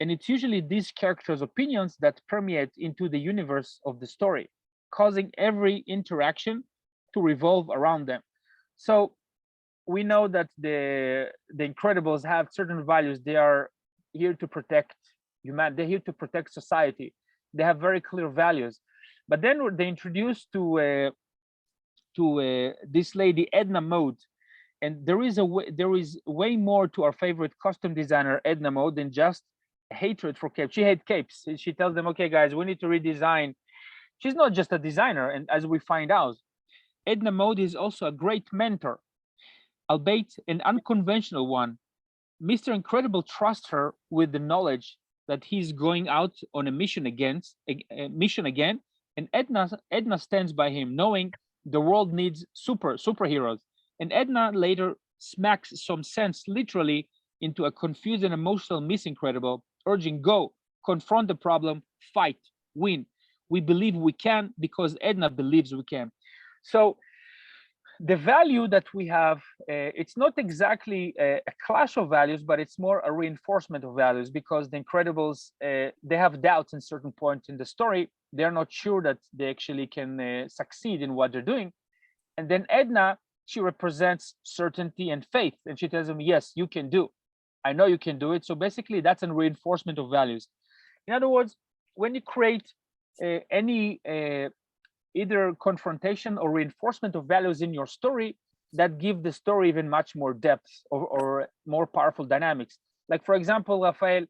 And it's usually these characters' opinions that permeate into the universe of the story, causing every interaction to revolve around them. So we know that the Incredibles have certain values. They are here to protect humanity. They're here to protect society. They have very clear values. But then they introduced to this lady Edna Mode, and there is way more to our favorite costume designer Edna Mode than just hatred for capes. She hates capes. She tells them, "Okay, guys, we need to redesign." She's not just a designer, and as we find out, Edna Mode is also a great mentor, albeit an unconventional one. Mr. Incredible trusts her with the knowledge that he's going out on a mission again, and Edna stands by him, knowing the world needs superheroes. And Edna later smacks some sense literally into a confused and emotional Miss Incredible, urging, "Go, confront the problem, fight, win. We believe we can because Edna believes we can." So the value that we have, it's not exactly a clash of values, but it's more a reinforcement of values, because the Incredibles, they have doubts in certain points in the story. They're not sure that they actually can succeed in what they're doing. And then Edna, she represents certainty and faith, and she tells them, "Yes, you can do. I know you can do it." So basically, that's a reinforcement of values. In other words, when you create any either confrontation or reinforcement of values in your story, that give the story even much more depth or more powerful dynamics. Like, for example, Rafael,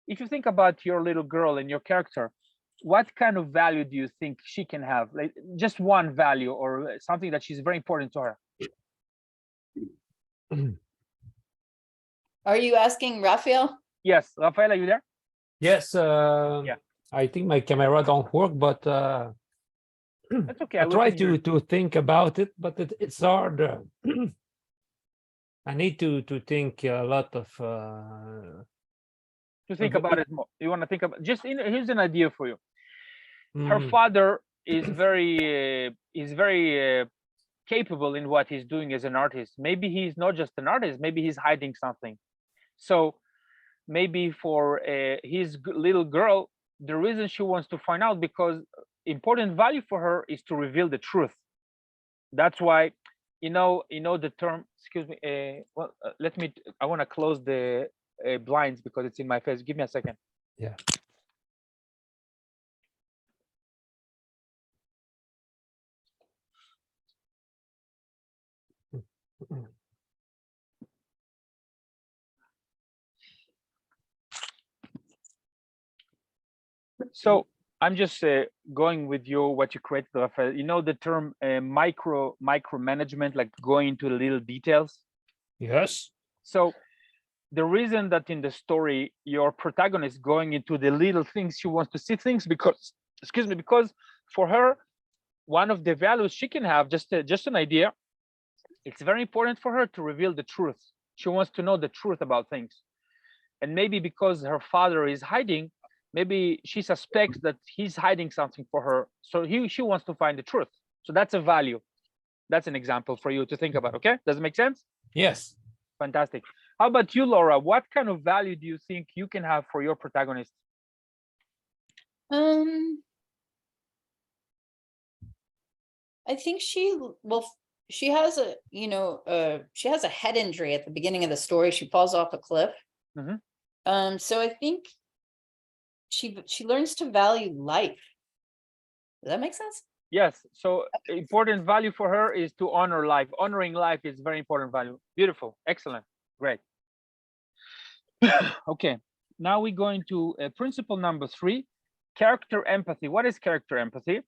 if you think about your little girl and your character, what kind of value do you think she can have? Like just one value or something that she's very important to her. Are you asking Raphael? Yes, Rafael, are you there? Yes. Yeah. I think my camera don't work, but That's okay. I try to think about it, but it's hard. I need to think a lot of. To think about it more. You want to think about here's an idea for you. Her Mm, father is very capable in what he's doing as an artist. Maybe he's not just an artist, maybe he's hiding something. So maybe for his little girl, the reason she wants to find out, because important value for her is to reveal the truth. That's why, you know the term, excuse me, I want to close the blinds because it's in my face. Give me a second. yeah. So I'm just going with what you created, Rafael. You know the term micromanagement, like going into the little details. Yes. So the reason that in the story your protagonist going into the little things, she wants to see things because, excuse me, because for her, one of the values she can have, just an idea, it's very important for her to reveal the truth. She wants to know the truth about things. And maybe because her father is hiding, maybe she suspects that he's hiding something for her. So she wants to find the truth. So that's a value. That's an example for you to think about. Okay, does it make sense? Yes. Fantastic. How about you, Laura? What kind of value do you think you can have for your protagonist? I think she has a, she has a head injury at the beginning of the story. She falls off a cliff. So I think she learns to value life. Does that make sense? Yes. So important value for her is to honor life. Honoring life is very important value. Beautiful. Excellent. Great. Okay. Now we're going to principle number 3, character empathy. What is character empathy?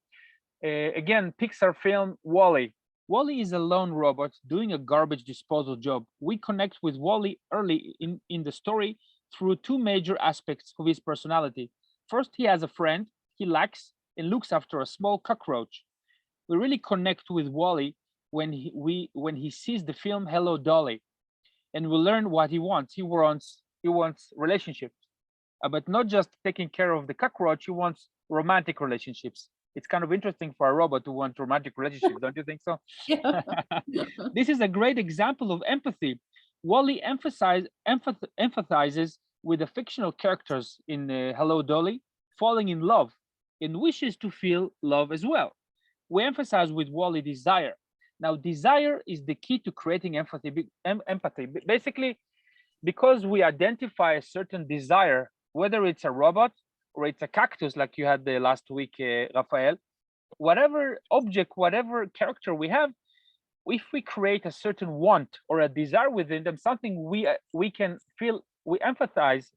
Again, Pixar film WALL-E. WALL-E is a lone robot doing a garbage disposal job. We connect with WALL-E early in the story through 2 major aspects of his personality. First, he has a friend he likes and looks after a small cockroach. We really connect with WALL-E when he sees the film Hello Dolly, and we learn what he wants. He wants relationships, but not just taking care of the cockroach. He wants romantic relationships. It's kind of interesting for a robot to want romantic relationships, don't you think so? Yeah. This is a great example of empathy. WALL-E empathizes with the fictional characters in Hello Dolly, falling in love, and wishes to feel love as well. We emphasize with WALL-E desire. Now, desire is the key to creating empathy. Basically, because we identify a certain desire, whether it's a robot or it's a cactus like you had the last week, Rafael, whatever object, whatever character we have, if we create a certain want or a desire within them, something we can feel, we empathize,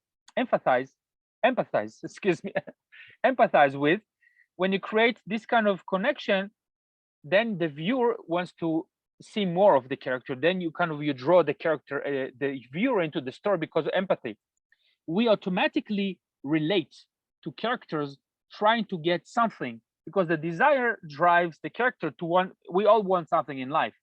excuse me, empathize with. When you create this kind of connection, then the viewer wants to see more of the character. Then you draw the character, the viewer into the story because of empathy. We automatically relate to characters trying to get something because the desire drives the character to want. We all want something in life.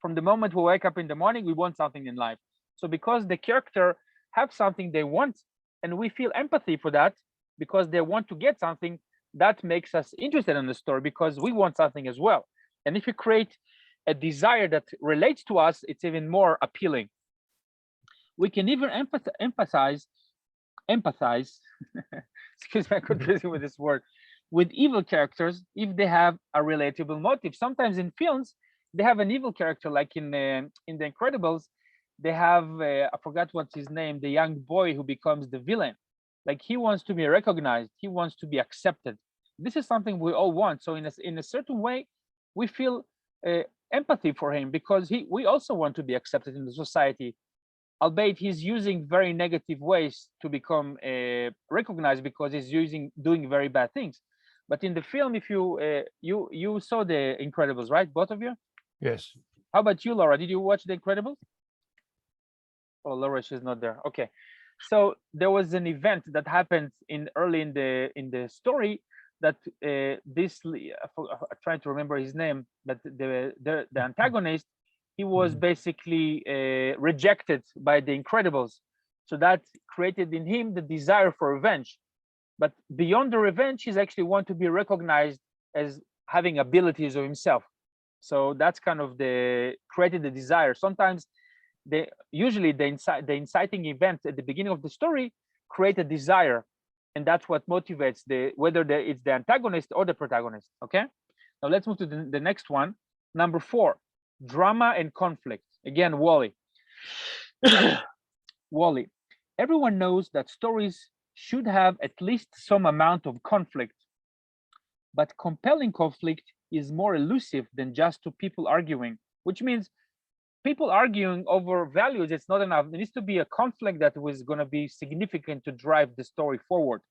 From the moment we wake up in the morning, we want something in life. So because the character have something they want, and we feel empathy for that because they want to get something, that makes us interested in the story because we want something as well. And if you create a desire that relates to us, it's even more appealing. We can even empathize, excuse me, I'm confusing with this word, with evil characters if they have a relatable motive. Sometimes in films, they have an evil character, like in The Incredibles, they have, I forgot what's his name, the young boy who becomes the villain. Like he wants to be recognized, he wants to be accepted. This is something we all want. So in a certain way, we feel empathy for him because we also want to be accepted in the society, albeit he's using very negative ways to become recognized because he's doing very bad things. But in the film, if you saw The Incredibles, right, both of you? Yes. How about you, Laura? Did you watch The Incredibles? Oh, Laura, she's not there. Okay. So there was an event that happened early in the story that I'm trying to remember his name, but the antagonist, he was basically rejected by the Incredibles. So that created in him the desire for revenge. But beyond the revenge, he's actually want to be recognized as having abilities of himself. So that's kind of created the desire. Sometimes usually the inciting event at the beginning of the story create a desire, and that's what motivates whether it's the antagonist or the protagonist. Okay, now let's move to the next one. Number 4, drama and conflict. Again, WALL-E. WALL-E. Everyone knows that stories should have at least some amount of conflict, but compelling conflict is more elusive than just 2 people arguing, which means people arguing over values, it's not enough. There needs to be a conflict that was going to be significant to drive the story forward.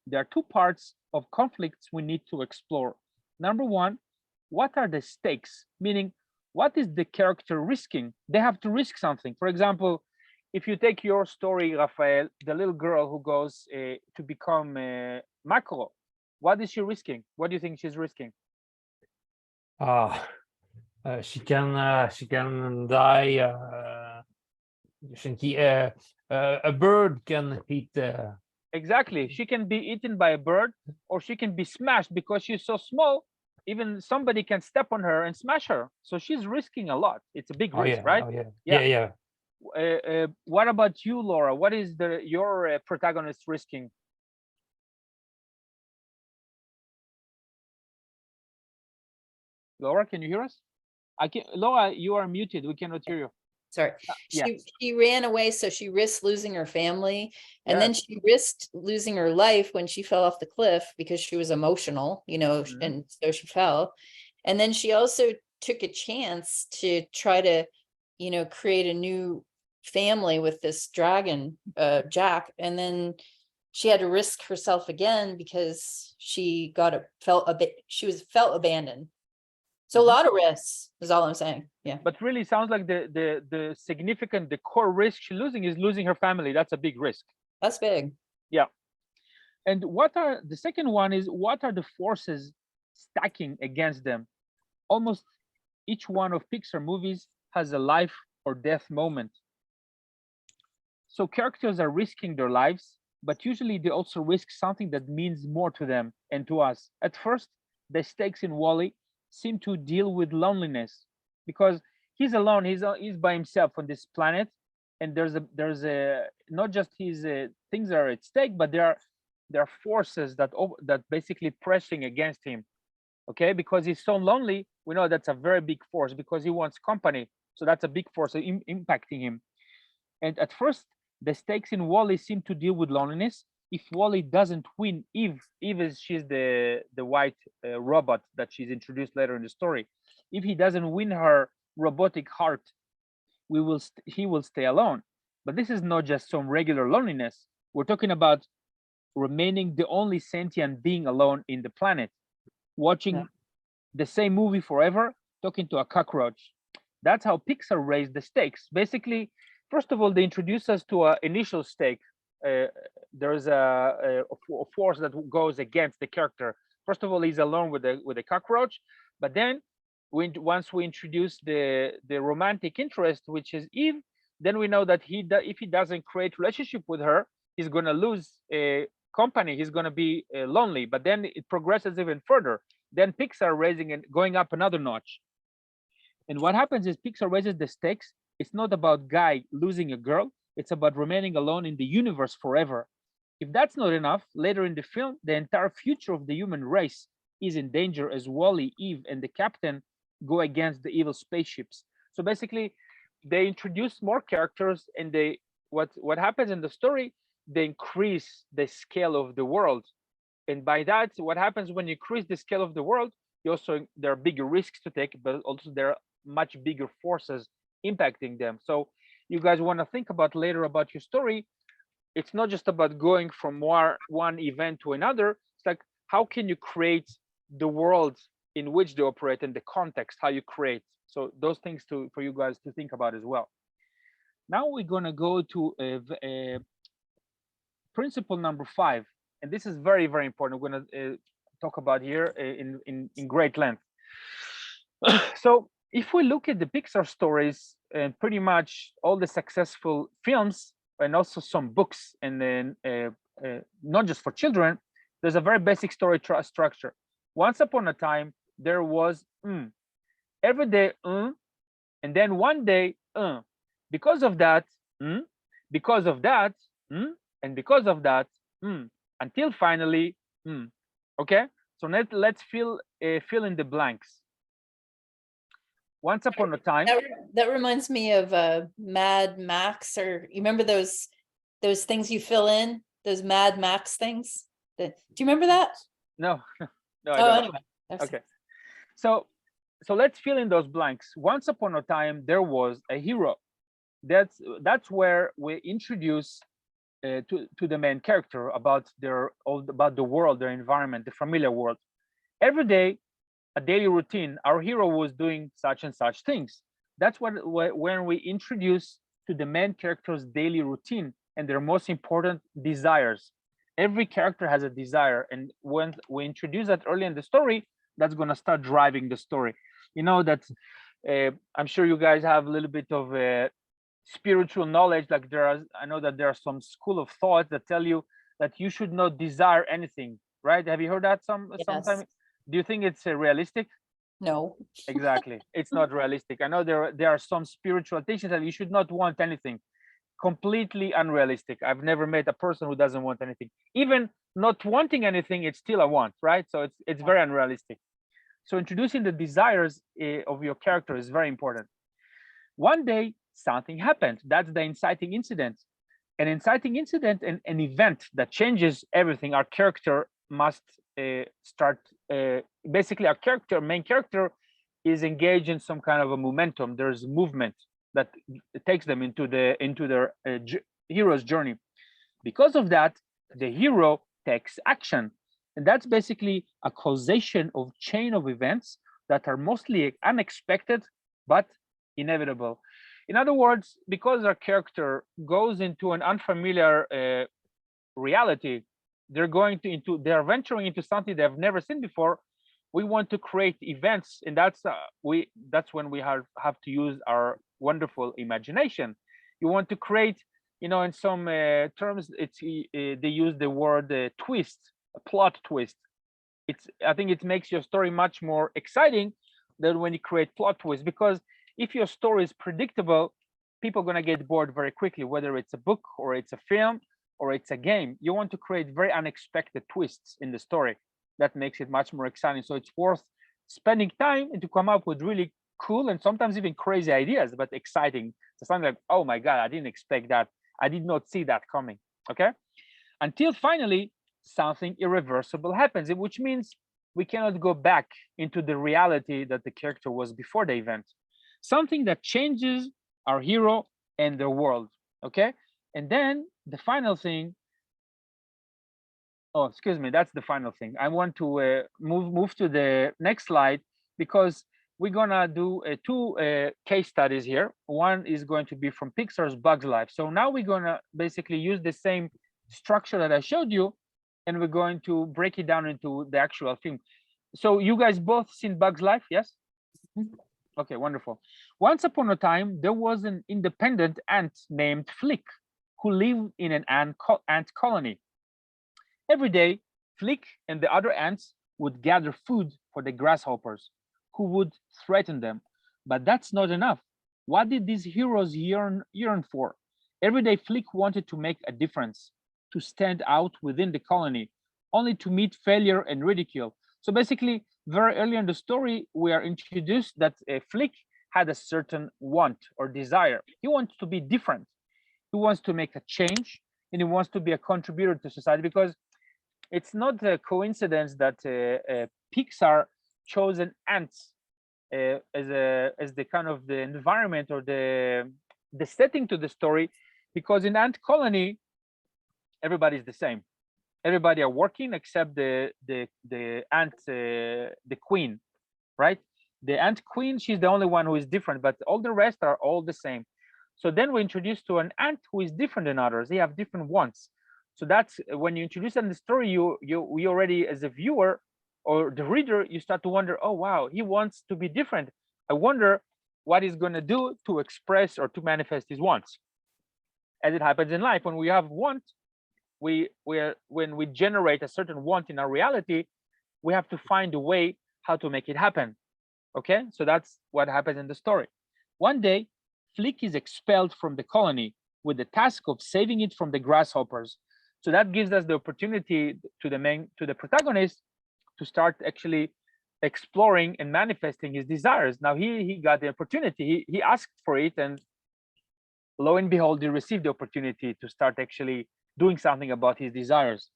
There are 2 parts of conflicts we need to explore. Number 1, what are the stakes? Meaning, what is the character risking? They have to risk something. For example, if you take your story, Rafael, the little girl who goes to become macro, what is she risking? What do you think she's risking? She can die. A bird can eat. Exactly. She can be eaten by a bird, or she can be smashed because she's so small. Even somebody can step on her and smash her. So she's risking a lot. It's a big risk, right? Yeah. What about you, Laura? What is your protagonist risking? Laura, can you hear us? I can. Laura, you are muted. We cannot hear you. Sorry. Yeah. She ran away, so she risked losing her family. And then Yes. she risked losing her life when she fell off the cliff because she was emotional, you know, Mhm. and so she fell. And then she also took a chance to try to, you know, create a new family with this dragon, Jack. And then she had to risk herself again because she felt abandoned. So a Mhm. lot of risks is all I'm saying. Yeah. But really sounds like the significant, the core risk she's losing is losing her family. That's a big risk. That's big. Yeah. And what are the second one is, what are the forces stacking against them? Almost each one of Pixar movies has a life or death moment. So characters are risking their lives, but usually they also risk something that means more to them and to us. At first, the stakes in WALL-E seem to deal with loneliness because he's alone. He's by himself on this planet, and there's a not just his things are at stake, but there are forces that basically pressing against him. Okay, because he's so lonely, we know that's a very big force because he wants company. So that's a big force impacting him. And at first, the stakes in WALL-E seem to deal with loneliness. If WALL-E doesn't win, Eve is she's the white robot that she's introduced later in the story. If he doesn't win her robotic heart, he will stay alone. But this is not just some regular loneliness. We're talking about remaining the only sentient being alone in the planet, watching the same movie forever, talking to a cockroach. That's how Pixar raised the stakes. Basically, first of all, they introduce us to an initial stake. There's a force that goes against the character. First of all, he's alone with the cockroach, but then once we introduce the romantic interest, which is Eve, then we know that if he doesn't create relationship with her, he's gonna lose company. He's gonna be lonely. But then it progresses even further. Then Pixar raising and going up another notch. And what happens is Pixar raises the stakes. It's not about guy losing a girl. It's about remaining alone in the universe forever. If that's not enough, later in the film, the entire future of the human race is in danger as WALL-E, Eve, and the captain go against the evil spaceships. So basically, they introduce more characters, and what happens in the story, they increase the scale of the world. And by that, what happens when you increase the scale of the world, there are bigger risks to take, but also there are much bigger forces impacting them. So you guys want to think about later about your story. It's not just about going from one event to another. It's like, how can you create the world in which they operate and the context, how you create. So those things for you guys to think about as well. Now we're going to go to principle number 5. And this is very, very important. We're going to talk about here in great length. So if we look at the Pixar stories and pretty much all the successful films and also some books, and then not just for children, there's a very basic story structure. Once upon a time, there was every day, and then one day, because of that, because of that, and because of that, until finally, okay? So let's fill in the blanks. Once upon a time. That reminds me of Mad Max, or you remember those things you fill in, those Mad Max things? Do you remember that? No, no. Anyway. Okay. So let's fill in those blanks. Once upon a time, there was a hero. That's where we introduce to the main character about the world, their environment, the familiar world. Every day, a daily routine, our hero was doing such and such things. That's when we introduce to the main character's daily routine and their most important desires. Every character has a desire, and when we introduce that early in the story, that's going to start driving the story. You know that I'm sure you guys have a little bit of spiritual knowledge. Like I know that there are some school of thought that tell you that you should not desire anything, right? Have you heard that sometime? Do you think it's realistic? No. Exactly. It's not realistic. I know there are some spiritual teachings that you should not want anything. Completely unrealistic. I've never met a person who doesn't want anything. Even not wanting anything, it's still a want, right? So it's very unrealistic. So introducing the desires of your character is very important. One day something happened. That's the inciting incident. An inciting incident and an event that changes everything. Our character must start. Basically, our main character, is engaged in some kind of a momentum. There's movement that takes them into their hero's journey. Because of that, the hero takes action, and that's basically a causation of chain of events that are mostly unexpected but inevitable. In other words, because our character goes into an unfamiliar reality, they're venturing into something they've never seen before. We want to create events, and that's when we have to use our wonderful imagination. You want to create, in some terms, they use the word twist, a plot twist. I think it makes your story much more exciting than when you create plot twists, because if your story is predictable, people are going to get bored very quickly, whether it's a book or it's a film or it's a game. You want to create very unexpected twists in the story. That makes it much more exciting. So it's worth spending time and to come up with really cool and sometimes even crazy ideas, but exciting. So something like, oh my God, I didn't expect that. I did not see that coming. Okay. Until finally something irreversible happens, which means we cannot go back into the reality that the character was before the event. Something that changes our hero and the world. Okay. And then the final thing. Oh, excuse me, that's the final thing. I want to move to the next slide, because we're gonna do two case studies here. One is going to be from Pixar's Bugs Life. So now we're gonna basically use the same structure that I showed you, and we're going to break it down into the actual film. So you guys both seen Bugs Life, yes? Okay, wonderful. Once upon a time, there was an independent ant named Flick who lived in an ant colony. Every day, Flick and the other ants would gather food for the grasshoppers, who would threaten them. But that's not enough. What did these heroes yearn for? Every day, Flick wanted to make a difference, to stand out within the colony, only to meet failure and ridicule. So basically, very early in the story, we are introduced that Flick had a certain want or desire. He wants to be different. He wants to make a change, and he wants to be a contributor to society, because it's not a coincidence that Pixar chosen ants as the kind of the environment or the setting to the story, because in ant colony, everybody's the same. Everybody are working except the ant, the queen, right? The ant queen, she's the only one who is different, but all the rest are all the same. So then we're introduced to an ant who is different than others. They have different wants. So that's when you introduce them in the story, we already, as a viewer or the reader, you start to wonder, oh wow, he wants to be different. I wonder what he's going to do to express or to manifest his wants. As it happens in life, when we have want, when we generate a certain want in our reality, we have to find a way how to make it happen. Okay, so that's what happens in the story. One day, Flick is expelled from the colony with the task of saving it from the grasshoppers. So that gives us the opportunity to the protagonist to start actually exploring and manifesting his desires. Now he got the opportunity, he asked for it, and lo and behold, he received the opportunity to start actually doing something about his desires.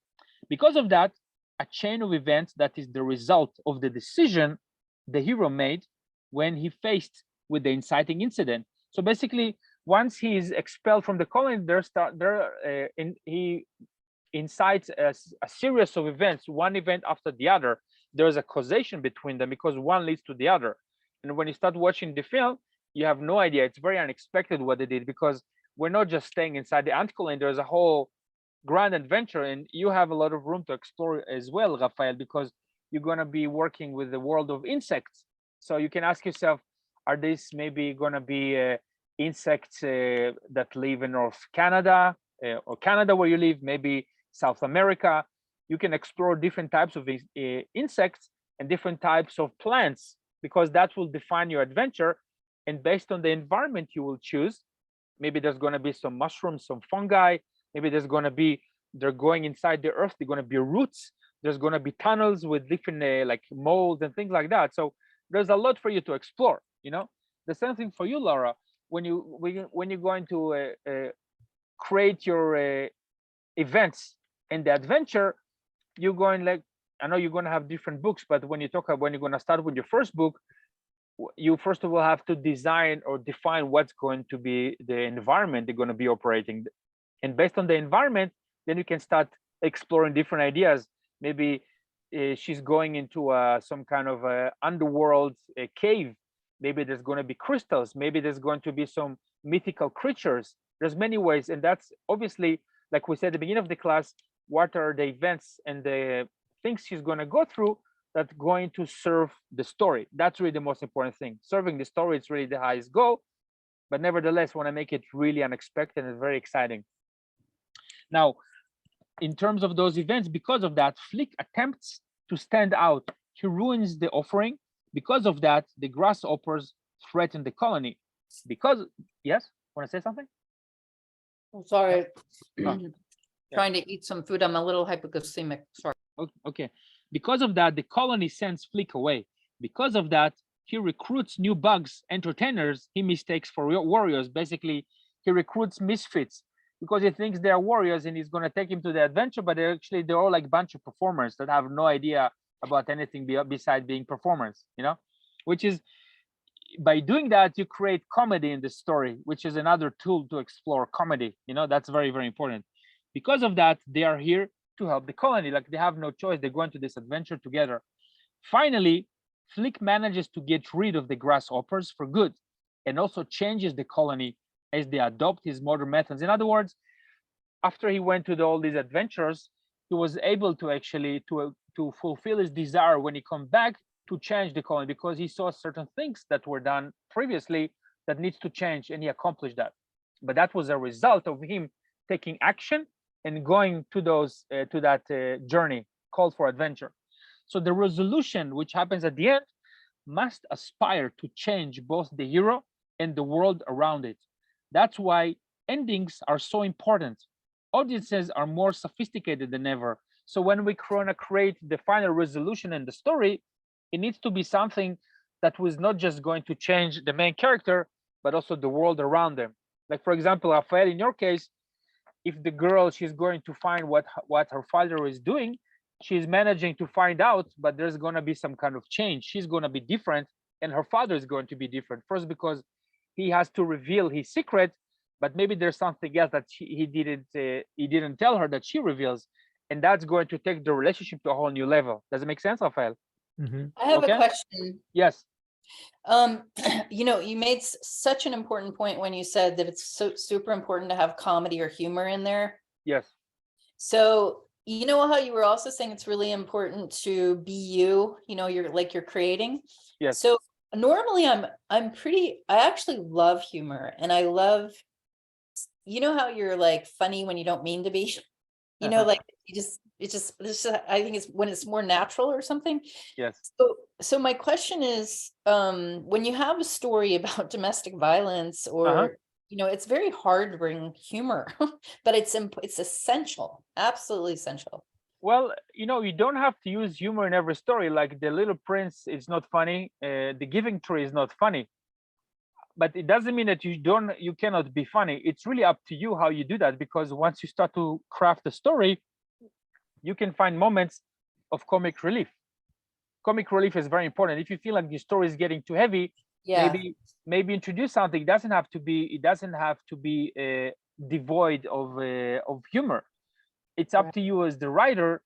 Because of that, a chain of events that is the result of the decision the hero made when he faced with the inciting incident. So basically, once he is expelled from the colony, he incites a series of events, one event after the other. There's a causation between them because one leads to the other. And when you start watching the film, you have no idea. It's very unexpected what they did, because we're not just staying inside the ant colony. There's a whole grand adventure, and you have a lot of room to explore as well, Rafael, because you're going to be working with the world of insects. So you can ask yourself, are these maybe going to be insects that live in North Canada or Canada where you live, maybe South America? You can explore different types of insects and different types of plants because that will define your adventure. And based on the environment you will choose, maybe there's going to be some mushrooms, some fungi, maybe there's going to be, they're going inside the earth, they're going to be roots, there's going to be tunnels with different like mold and things like that. So there's a lot for you to explore, you know. The same thing for you, Laura, when you're going to create your events in the adventure, you're going like, I know you're going to have different books, but when you're going to start with your first book, you first of all have to design or define what's going to be the environment they're going to be operating. And based on the environment, then you can start exploring different ideas. Maybe she's going into some kind of underworld cave. Maybe there's going to be crystals. Maybe there's going to be some mythical creatures. There's many ways. And that's obviously, like we said at the beginning of the class, what are the events and the things she's going to go through that's going to serve the story. That's really the most important thing. Serving the story is really the highest goal, but nevertheless, want to make it really unexpected and very exciting. Now, in terms of those events, because of that, Flick attempts to stand out. He ruins the offering. Because of that, the grasshoppers threaten the colony. Because, yes, want to say something? I'm sorry. Oh, Trying to eat some food. I'm a little hypoglycemic. Sorry. Okay. Because of that, the colony sends Flick away. Because of that, he recruits new bugs, entertainers he mistakes for warriors. Basically, he recruits misfits because he thinks they're warriors and he's going to take him to the adventure, but they're all like a bunch of performers that have no idea about anything besides being performers, you know, which is, by doing that, you create comedy in the story, which is another tool to explore comedy. You know, that's very, very important. Because of that, they are here to help the colony. Like, they have no choice. They're going to this adventure together. Finally, Flick manages to get rid of the grasshoppers for good, and also changes the colony as they adopt his modern methods. In other words, after he went to all these adventures, he was able to actually to fulfill his desire when he come back to change the colony, because he saw certain things that were done previously that needs to change, and he accomplished that. But that was a result of him taking action and going to those to that journey called for adventure. So the resolution, which happens at the end, must aspire to change both the hero and the world around it. That's why endings are so important. Audiences are more sophisticated than ever. So when we create the final resolution in the story, it needs to be something that was not just going to change the main character, but also the world around them. Like, for example, Rafael, in your case, if the girl, she's going to find what her father is doing, she's managing to find out, but there's going to be some kind of change. She's going to be different, and her father is going to be different. First, because he has to reveal his secret, but maybe there's something else that he didn't tell her that she reveals, and that's going to take the relationship to a whole new level. Does it make sense, Rafael? Mm-hmm. I have a question. Yes. You know, you made such an important point when you said that it's so super important to have comedy or humor in there. Yes. So, you know how you were also saying it's really important to be you know, you're creating. Yes. So normally I actually love humor, and I love, you know how you're like funny when you don't mean to be, you know, like I think it's when it's more natural or something. Yes. So my question is, when you have a story about domestic violence or, you know, it's very hard to bring humor, but it's essential, absolutely essential. Well, you know, you don't have to use humor in every story. Like The Little Prince is not funny. The Giving Tree is not funny. But it doesn't mean that you cannot be funny. It's really up to you how you do that, because once you start to craft a story, you can find moments of comic relief. Comic relief is very important. If you feel like the story is getting too heavy, maybe introduce something. It doesn't have to be devoid of humor. It's up to you as the writer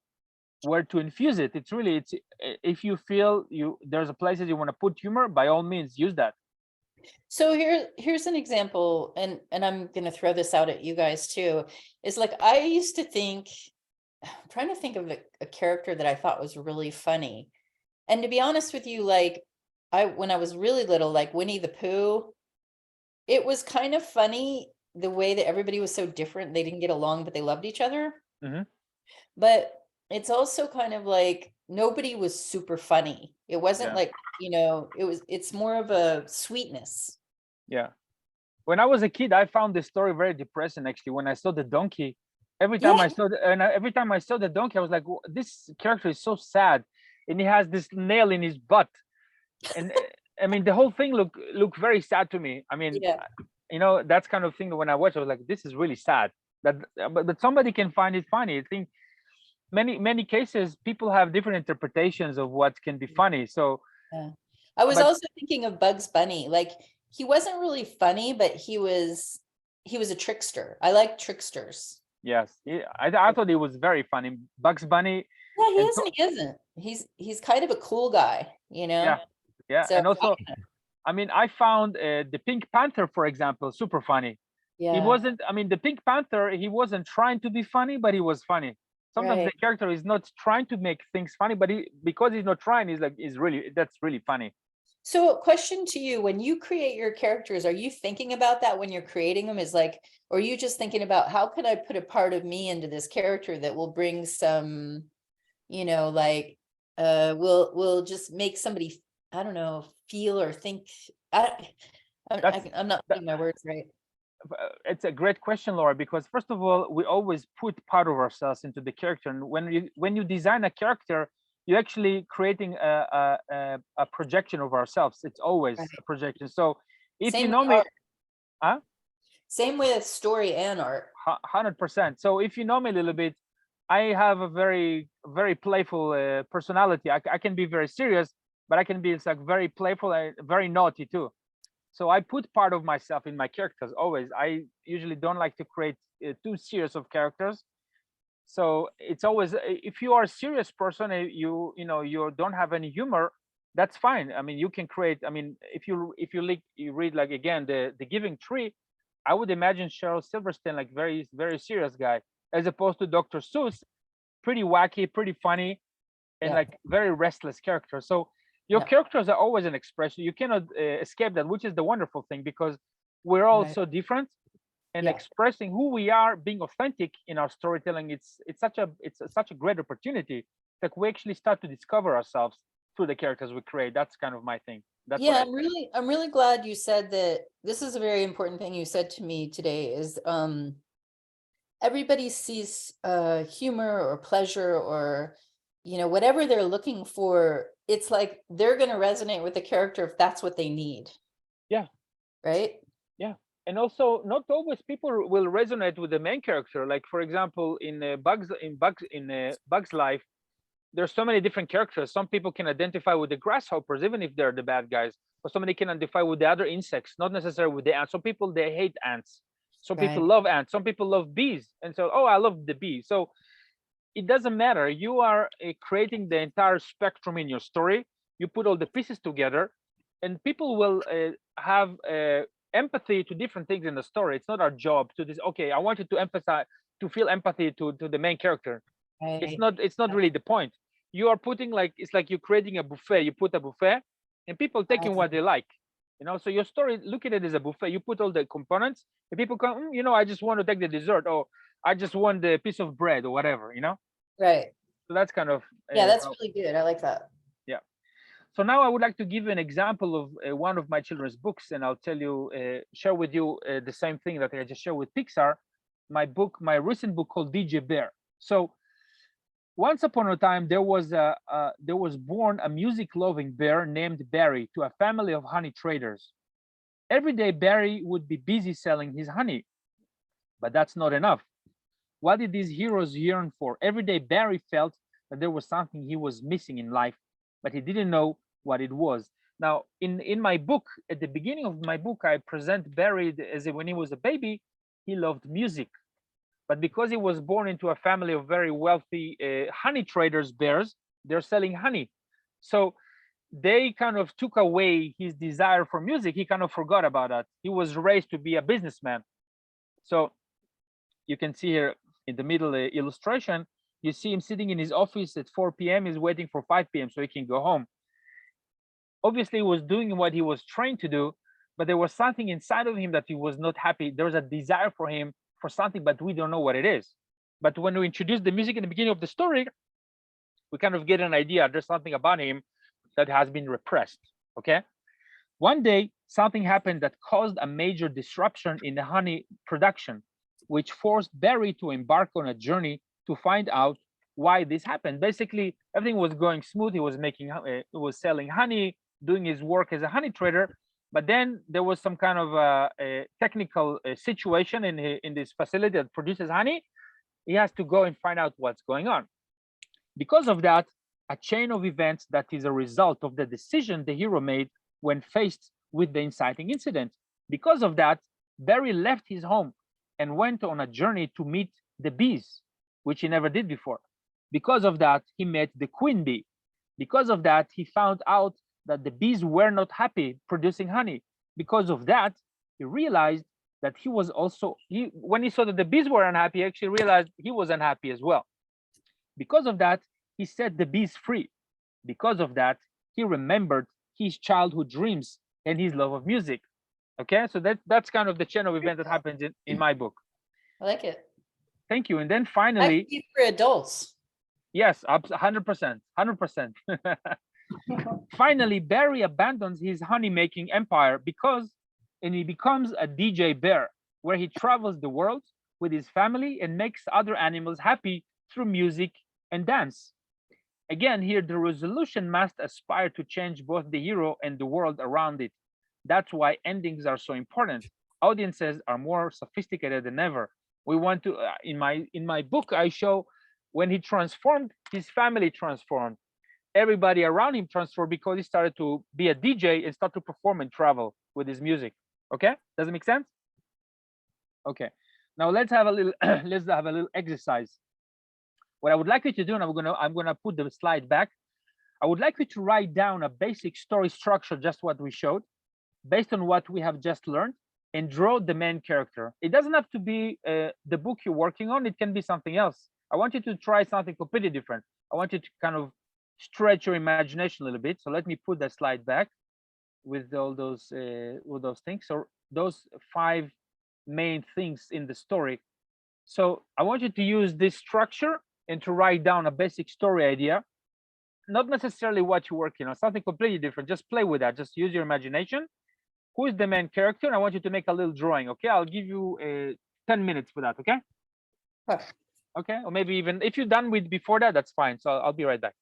where to infuse it. It's if you feel there's a place that you want to put humor, by all means use that. So here's an example, and I'm going to throw this out at you guys too. Is like, I used to think, I'm trying to think of a character that I thought was really funny. And to be honest with you, like when I was really little, like Winnie the Pooh, it was kind of funny the way that everybody was so different. They didn't get along, but they loved each other. Mm-hmm. But it's also kind of like nobody was super funny. It wasn't Yeah. like, it's more of a sweetness. Yeah. When I was a kid, I found the story very depressing. Actually, when I saw the donkey, every time Yeah. I saw every time I saw the donkey, I was like, this character is so sad, and he has this nail in his butt, and I mean, the whole thing look very sad to me. I mean, Yeah. that's kind of thing that when I watched, I was like, this is really sad. That, but somebody can find it funny. I think many cases people have different interpretations of what can be funny. So, Yeah. I was but also thinking of Bugs Bunny. Like he wasn't really funny, but he was a trickster. I like tricksters. yes, I thought it was very funny. Bugs Bunny, Yeah, he and is and he isn't. He's kind of a cool guy, yeah, yeah, So and also, I mean, I found the Pink Panther, for example, super funny. He yeah, wasn't, I mean, the Pink Panther, he wasn't trying to be funny, but he was funny. Sometimes the right. character is not trying to make things funny, but because he's not trying, that's really funny. So a question to you, when you create your characters, are you thinking about that when you're creating them? Is like, or are you just thinking about how can I put a part of me into this character that will bring some, like, will just make somebody, I don't know, feel or think. I'm not That- putting my words right. It's a great question, Laura, because first of all, we always put part of ourselves into the character, and when you design a character, you're actually creating a projection of ourselves. It's always Right. a projection. So if you Same know with me, art. huh? Same with story and art. 100%. So if you know me a little bit, I have a very playful personality. I can be very serious, but I can be like very playful and very naughty too. So I put part of myself in my characters always. I usually don't like to create too serious of characters. So it's always, if you are a serious person, you don't have any humor, that's fine. I mean, you can create. I mean, you read like again the Giving Tree, I would imagine Cheryl Silverstein like very serious guy, as opposed to Dr. Seuss, pretty wacky, pretty funny, and Yeah. like very restless character. So your Yeah. characters are always an expression. You cannot escape that, which is the wonderful thing, because we're all Right. so different, and Yeah. expressing who we are, being authentic in our storytelling, it's such a great opportunity that we actually start to discover ourselves through the characters we create. That's kind of my thing. That's what Yeah, I I'm really glad you said that. This is a very important thing you said to me today is everybody sees humor or pleasure or whatever they're looking for. It's like they're going to resonate with the character if that's what they need. Yeah. Right. Yeah. And also, not always people will resonate with the main character. Like, for example, in Bugs Life, there's so many different characters. Some people can identify with the grasshoppers, even if they're the bad guys. Or somebody can identify with the other insects, not necessarily with the ants. Some people, they hate ants. Some people Right. love ants. Some people love bees. And so, oh, I love the bee. So it doesn't matter. You are creating the entire spectrum in your story. You put all the pieces together, and people will have empathy to different things in the story. It's not our job to this. Okay, I wanted to emphasize to feel empathy to the main character. Right. It's not really the point. You are putting like, it's like you're creating a buffet. You put a buffet, and people taking what they like. So your story, look at it as a buffet. You put all the components, and people come. I just want to take the dessert, or I just want the piece of bread, or whatever. Right. So that's kind of Yeah, that's really good. I like that. yeah. So now I would like to give you an example of one of my children's books, and I'll share with you the same thing that I just shared with Pixar. My recent book called DJ Bear. So once upon a time, there was born a music-loving bear named Barry to a family of honey traders. Every day, Barry would be busy selling his honey, but that's not enough. What did these heroes yearn for? Every day, Barry felt that there was something he was missing in life, but he didn't know what it was. Now, in my book, at the beginning of my book, I present Barry as when he was a baby, he loved music. But because he was born into a family of very wealthy honey traders, bears, they're selling honey. So they kind of took away his desire for music. He kind of forgot about that. He was raised to be a businessman. So you can see here in the middle illustration, you see him sitting in his office at 4 p.m. He's waiting for 5 p.m. so he can go home. Obviously, he was doing what he was trained to do, but there was something inside of him that he was not happy. There was a desire for him for something, but we don't know what it is. But when we introduce the music in the beginning of the story, we kind of get an idea there's something about him that has been repressed. Okay. One day, something happened that caused a major disruption in the honey production, which forced Barry to embark on a journey to find out why this happened. Basically, everything was going smooth. He was selling honey, doing his work as a honey trader. But then there was some kind of a technical situation in this facility that produces honey. He has to go and find out what's going on. Because of that, a chain of events that is a result of the decision the hero made when faced with the inciting incident. Because of that, Barry left his home and went on a journey to meet the bees, which he never did before. Because of that, he met the queen bee. Because of that, he found out that the bees were not happy producing honey. Because of that, he realized that he was also, when he saw that the bees were unhappy, he actually realized he was unhappy as well. Because of that, he set the bees free. Because of that, he remembered his childhood dreams and his love of music. Okay, so that's kind of the chain of events that happens in my book. I like it. Thank you. And then finally, for adults. Yes, 100%, 100%. Finally, Barry abandons his honey-making empire and he becomes a DJ bear, where he travels the world with his family and makes other animals happy through music and dance. Again, here the resolution must aspire to change both the hero and the world around it. That's why endings are so important. Audiences are more sophisticated than ever. We want to, in my book, I show when he transformed, his family transformed. Everybody around him transformed because he started to be a DJ and start to perform and travel with his music. Okay, does it make sense? Okay, now let's have a little exercise. What I would like you to do, and I'm gonna put the slide back. I would like you to write down a basic story structure, just what we showed, based on what we have just learned, and draw the main character. It doesn't have to be the book you're working on. It can be something else. I want you to try something completely different. I want you to kind of stretch your imagination a little bit. So let me put that slide back with all those things. So those 5 main things in the story. So I want you to use this structure and to write down a basic story idea, not necessarily what you're working on, something completely different. Just play with that. Just use your imagination. Who is the main character? And I want you to make a little drawing. Okay, I'll give you 10 minutes for that. Okay. Okay, or maybe even if you're done with before that, that's fine. So I'll be right back.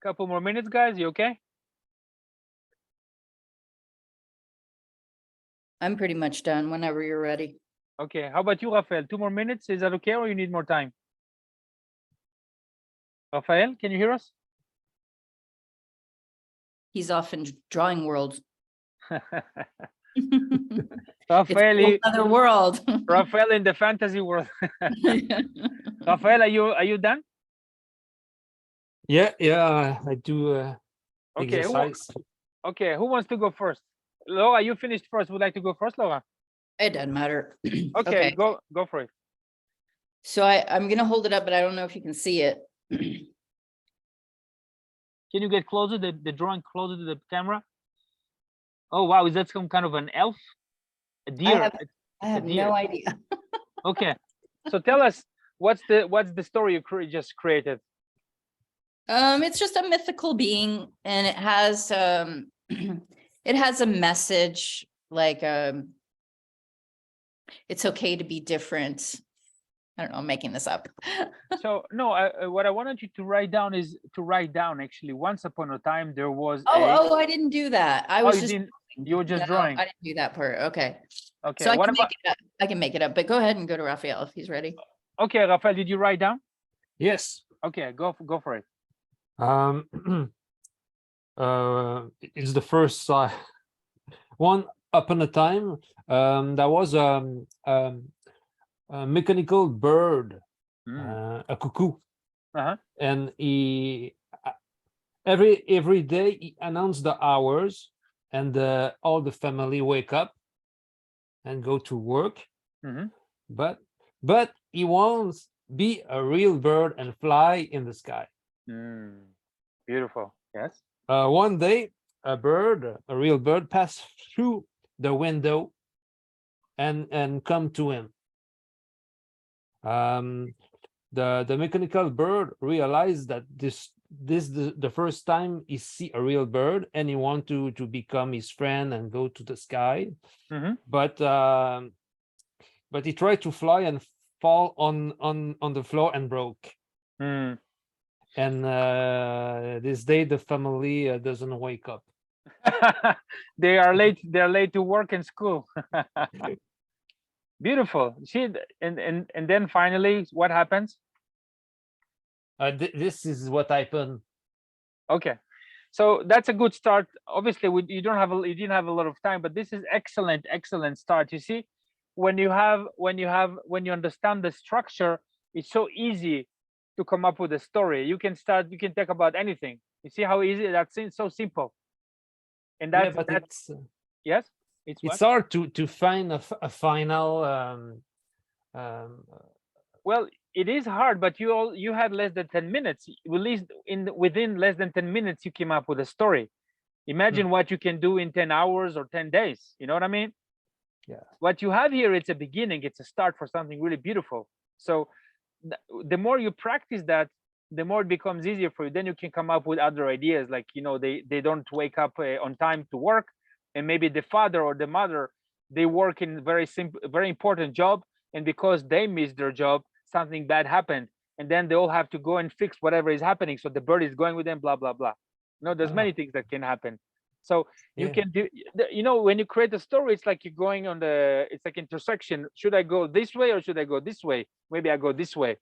Couple more minutes, guys. You okay? I'm pretty much done whenever you're ready. Okay. How about you, Rafael? 2 more minutes. Is that okay, or you need more time? Rafael, can you hear us? He's off in drawing world. Rafael, It's another world. Rafael in the fantasy world. Rafael, are you done? Yeah, I do Okay. exercise. Okay. Who wants to go first? Laura, you finished first. Would like to go first, Laura? It doesn't matter. Okay. Go for it. So I'm gonna hold it up, but I don't know if you can see it. Can you get closer, the drawing closer to the camera? Oh, wow. Is that some kind of an elf? A deer? I have deer. no idea. Okay. So tell us, what's the story you just created? It's just a mythical being, and it has it has a message like it's okay to be different. I don't know, I'm making this up. So no, what I wanted you to write down is actually, once upon a time there was Oh, I didn't do that. I was just you were just no, drawing. I didn't do that part. Okay. Okay. So What about I can make it up, but go ahead and go to Raphael if he's ready. okay, Rafael, did you write down? Yes. Okay, go for it. It's the first one upon a time. There was a mechanical bird, a cuckoo, and he every day he announced the hours, and all the family wake up and go to work. But he wants be a real bird and fly in the sky. Beautiful. Yes. One day, a real bird, passed through the window and come to him. The mechanical bird realized that this the first time he see a real bird, and he want to become his friend and go to the sky. But he tried to fly and fall on the floor and broke. And this day the family doesn't wake up. They're late to work and school. Beautiful. See, and then finally, what happens? This is what happened. Okay, so that's a good start. Obviously, you didn't have a lot of time, but this is excellent start. You see, when you understand the structure, it's so easy to come up with a story. You can talk about anything. You see how easy that's so simple. And Yeah, that's but it's yes, it's what? it's hard to find a final Well, it is hard, but you had less than 10 minutes. Within less than 10 minutes, you came up with a story. Imagine what you can do in 10 hours or 10 days. You know what I mean? Yeah. What you have here, it's a beginning, it's a start for something really beautiful. So the more you practice that, the more it becomes easier for you. Then you can come up with other ideas, like, you know, they don't wake up on time to work, and maybe the father or the mother, they work in very simple, very important job, and because they missed their job, something bad happened, and then they all have to go and fix whatever is happening. So the bird is going with them, blah blah blah. You know, there's many things that can happen. So you Yeah. can do, you know, when you create a story, it's like you're going on it's like intersection. Should I go this way or should I go this way? Maybe I go this way.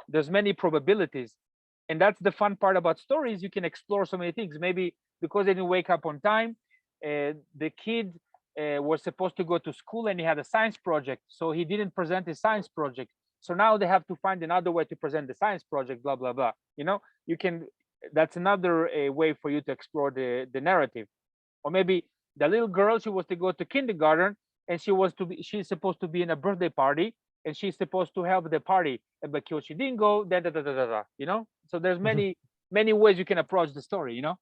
There's many probabilities. And that's the fun part about stories. You can explore so many things. Maybe because they didn't wake up on time, the kid was supposed to go to school and he had a science project. So he didn't present his science project. So now they have to find another way to present the science project, blah, blah, blah. You know, you can, that's another way for you to explore the narrative. Or maybe the little girl, she was to go to kindergarten, and she's supposed to be in a birthday party, and she's supposed to help the party, and because she didn't go, you know. So there's many ways you can approach the story, you know.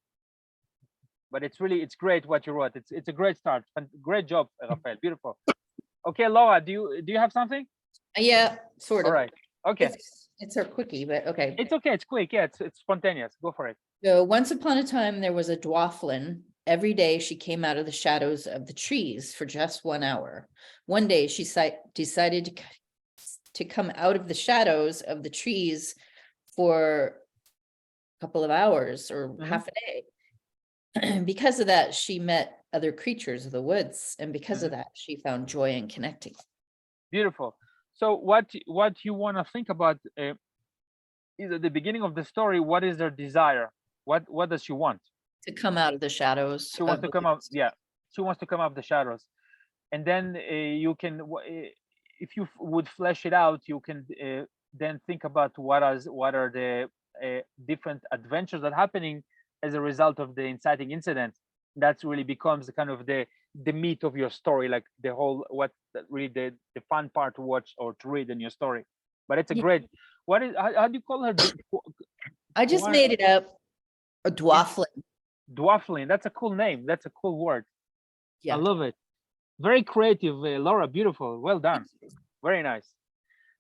But it's great what you wrote. It's a great start. Great job, Rafael. Beautiful. Okay, Laura, do you have something? Yeah, sort of. All right. Okay. It's a quickie, but okay. It's okay. It's quick. Yeah, it's spontaneous. Go for it. So once upon a time, there was a dwarflin. Every day she came out of the shadows of the trees for just 1 hour. One day she decided to come out of the shadows of the trees for a couple of hours or half a day. Because of that, she met other creatures of the woods. And because of that, she found joy in connecting. Beautiful. So what you want to think about is at the beginning of the story, what is their desire? What does she want? To come out of the shadows. She wants to come out. Yeah, she wants to come out of the shadows. And then you can, if you would flesh it out, you can then think about what are the different adventures that are happening as a result of the inciting incident. That really becomes kind of the meat of your story, like the whole really the fun part to watch or to read in your story. But it's a great. What is how do you call her? I just made it up. A dwarflin. Dwarflin. That's a cool name. That's a cool word. Yeah. I love it. Very creative, Laura. Beautiful. Well done. Very nice.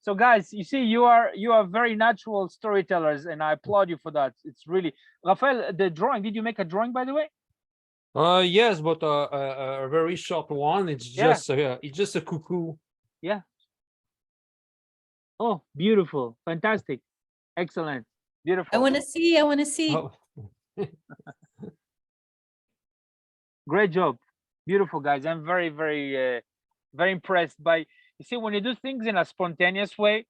So guys, you see, you are very natural storytellers, and I applaud you for that. It's really, Rafael, the drawing. Did you make a drawing, by the way? Yes, but a very short one. It's just a cuckoo. Yeah. Oh, beautiful. Fantastic. Excellent. Beautiful. I want to see. Oh. Great job. Beautiful, guys. I'm very, very, very impressed by, you see, when you do things in a spontaneous way,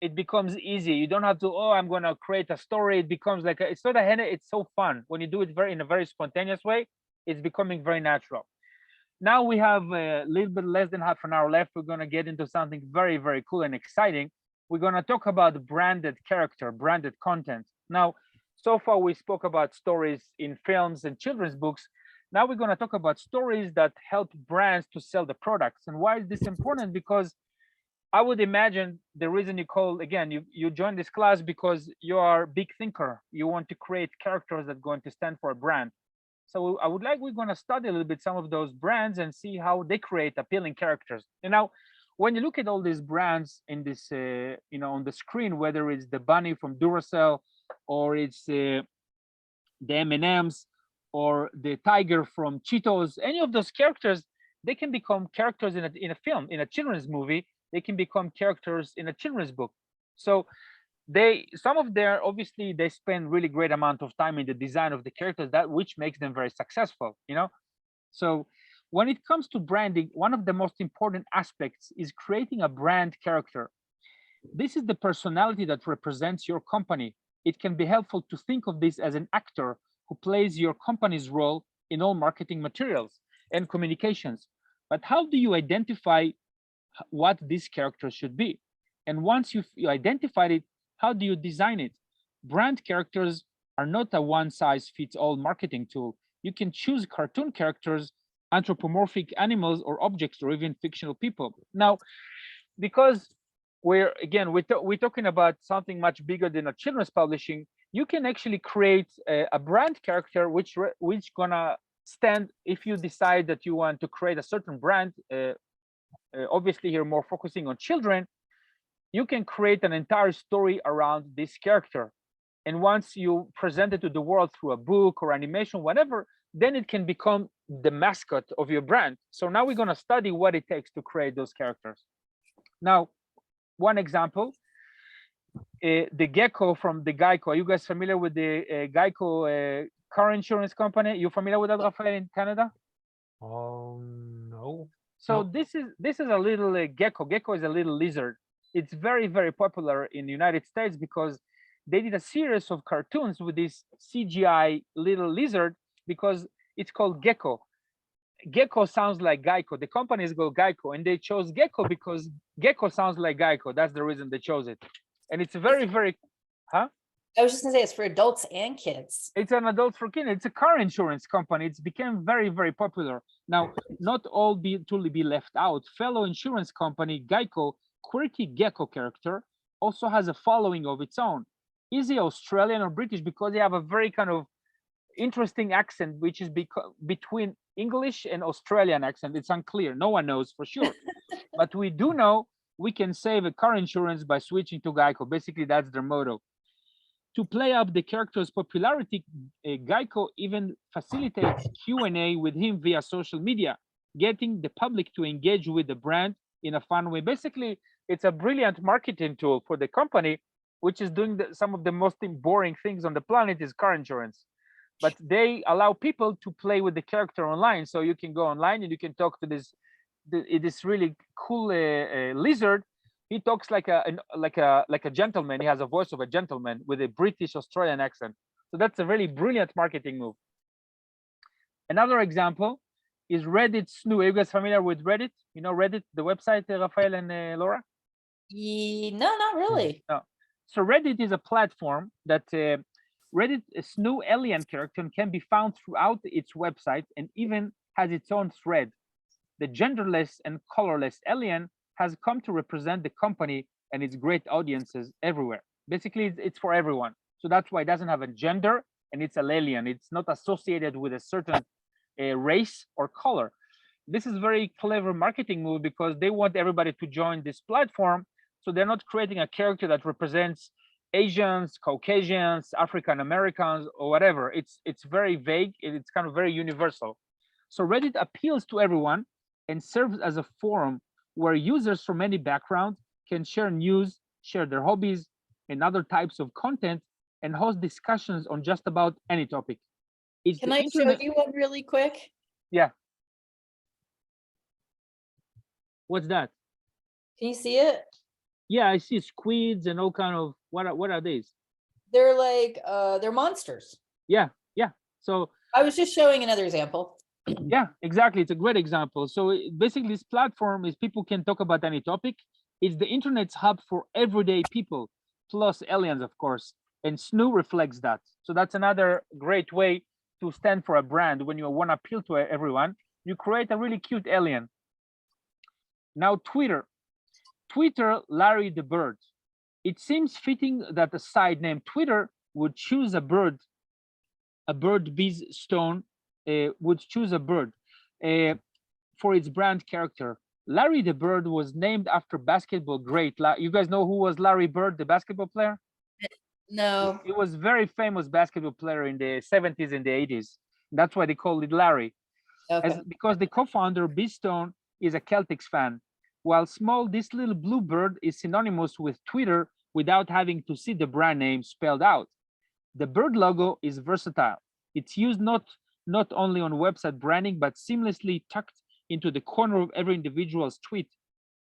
it becomes easy. You don't have to, oh, I'm going to create a story. It becomes like, it's not it's so fun. When you do it in a very spontaneous way, it's becoming very natural. Now we have a little bit less than half an hour left. We're going to get into something very, very cool and exciting. We're going to talk about branded character, branded content. Now, so far we spoke about stories in films and children's books. Now we're going to talk about stories that help brands to sell the products. And why is this important? Because I would imagine the reason you joined this class because you are a big thinker. You want to create characters that are going to stand for a brand. So we're going to study a little bit some of those brands and see how they create appealing characters. And now, when you look at all these brands in this, on the screen, whether it's the bunny from Duracell, or it's the M&Ms, or the tiger from Cheetos, any of those characters, they can become characters in a film, in a children's movie. They can become characters in a children's book. So obviously they spend really great amount of time in the design of the characters, which makes them very successful, So when it comes to branding, one of the most important aspects is creating a brand character. This is the personality that represents your company. It can be helpful to think of this as an actor who plays your company's role in all marketing materials and communications. But how do you identify what this character should be? And once you identified it, how do you design it? Brand characters are not a one-size-fits-all marketing tool. You can choose cartoon characters, anthropomorphic animals or objects, or even fictional people. Now, because we're talking about something much bigger than a children's publishing, you can actually create a brand character which gonna stand if you decide that you want to create a certain brand. Obviously, you're more focusing on children. You can create an entire story around this character, and once you present it to the world through a book or animation, whatever, then it can become the mascot of your brand. So now we're going to study what it takes to create those characters. Now, one example, the gecko from the Geico. Are you guys familiar with the Geico car insurance company? You familiar with that, Rafael, in Canada? No. So No. this is a little gecko. Gecko is a little lizard. It's very, very popular in the United States because they did a series of cartoons with this CGI little lizard because it's called Gecko. Gecko sounds like Geico. The company is called Geico, and they chose Gecko because Gecko sounds like Geico. That's the reason they chose it. And it's very, very, huh? I was just gonna say it's for adults and kids. It's an adult for kids. It's a car insurance company. It's become very, very popular. Now, not all truly be left out. Fellow insurance company Geico, quirky gecko character, also has a following of its own. Is he Australian or British? Because they have a very kind of interesting accent, which is between English and Australian accent. It's unclear. No one knows for sure. But we do know we can save a car insurance by switching to Geico. Basically, that's their motto. To play up the character's popularity, Geico even facilitates Q&A with him via social media, getting the public to engage with the brand in a fun way. Basically, it's a brilliant marketing tool for the company, which is doing some of the most boring things on the planet is car insurance. But they allow people to play with the character online. So you can go online and you can talk to this really cool lizard. He talks like a gentleman. He has a voice of a gentleman with a British Australian accent. So that's a really brilliant marketing move. Another example is Reddit Snoo. Are you guys familiar with Reddit? You know Reddit, the website, Rafael and Laura? No, not really. No. So Reddit is a platform that Reddit Snoo alien character can be found throughout its website and even has its own thread. The genderless and colorless alien has come to represent the company and its great audiences everywhere. Basically, it's for everyone. So that's why it doesn't have a gender and it's an alien. It's not associated with a certain race or color. This is very clever marketing move because they want everybody to join this platform. So they're not creating a character that represents Asians, Caucasians, African Americans, or whatever. It's very vague. It's kind of very universal. So Reddit appeals to everyone and serves as a forum where users from any background can share news, share their hobbies and other types of content, and host discussions on just about any topic. Can I show you one really quick? Yeah. What's that? Can you see it? Yeah, I see squids and all kind of, what are these? They're like, they're monsters. Yeah. So I was just showing another example. yeah, exactly. It's a great example. So basically this platform is people can talk about any topic. It's the internet's hub for everyday people, plus aliens, of course. And Snoo reflects that. So that's another great way to stand for a brand. When you want to appeal to everyone, you create a really cute alien. Now, Twitter, Larry the Bird. It seems fitting that a site named Twitter would choose a bird bees stone, would choose a bird for its brand character. Larry the Bird was named after basketball great. You guys know who was Larry Bird, the basketball player? No. He was a very famous basketball player in the 70s and the 80s. That's why they called it Larry. Okay. Because the co-founder, Beestone, is a Celtics fan. While small, this little blue bird is synonymous with Twitter without having to see the brand name spelled out. The bird logo is versatile. It's used not only on website branding, but seamlessly tucked into the corner of every individual's tweet.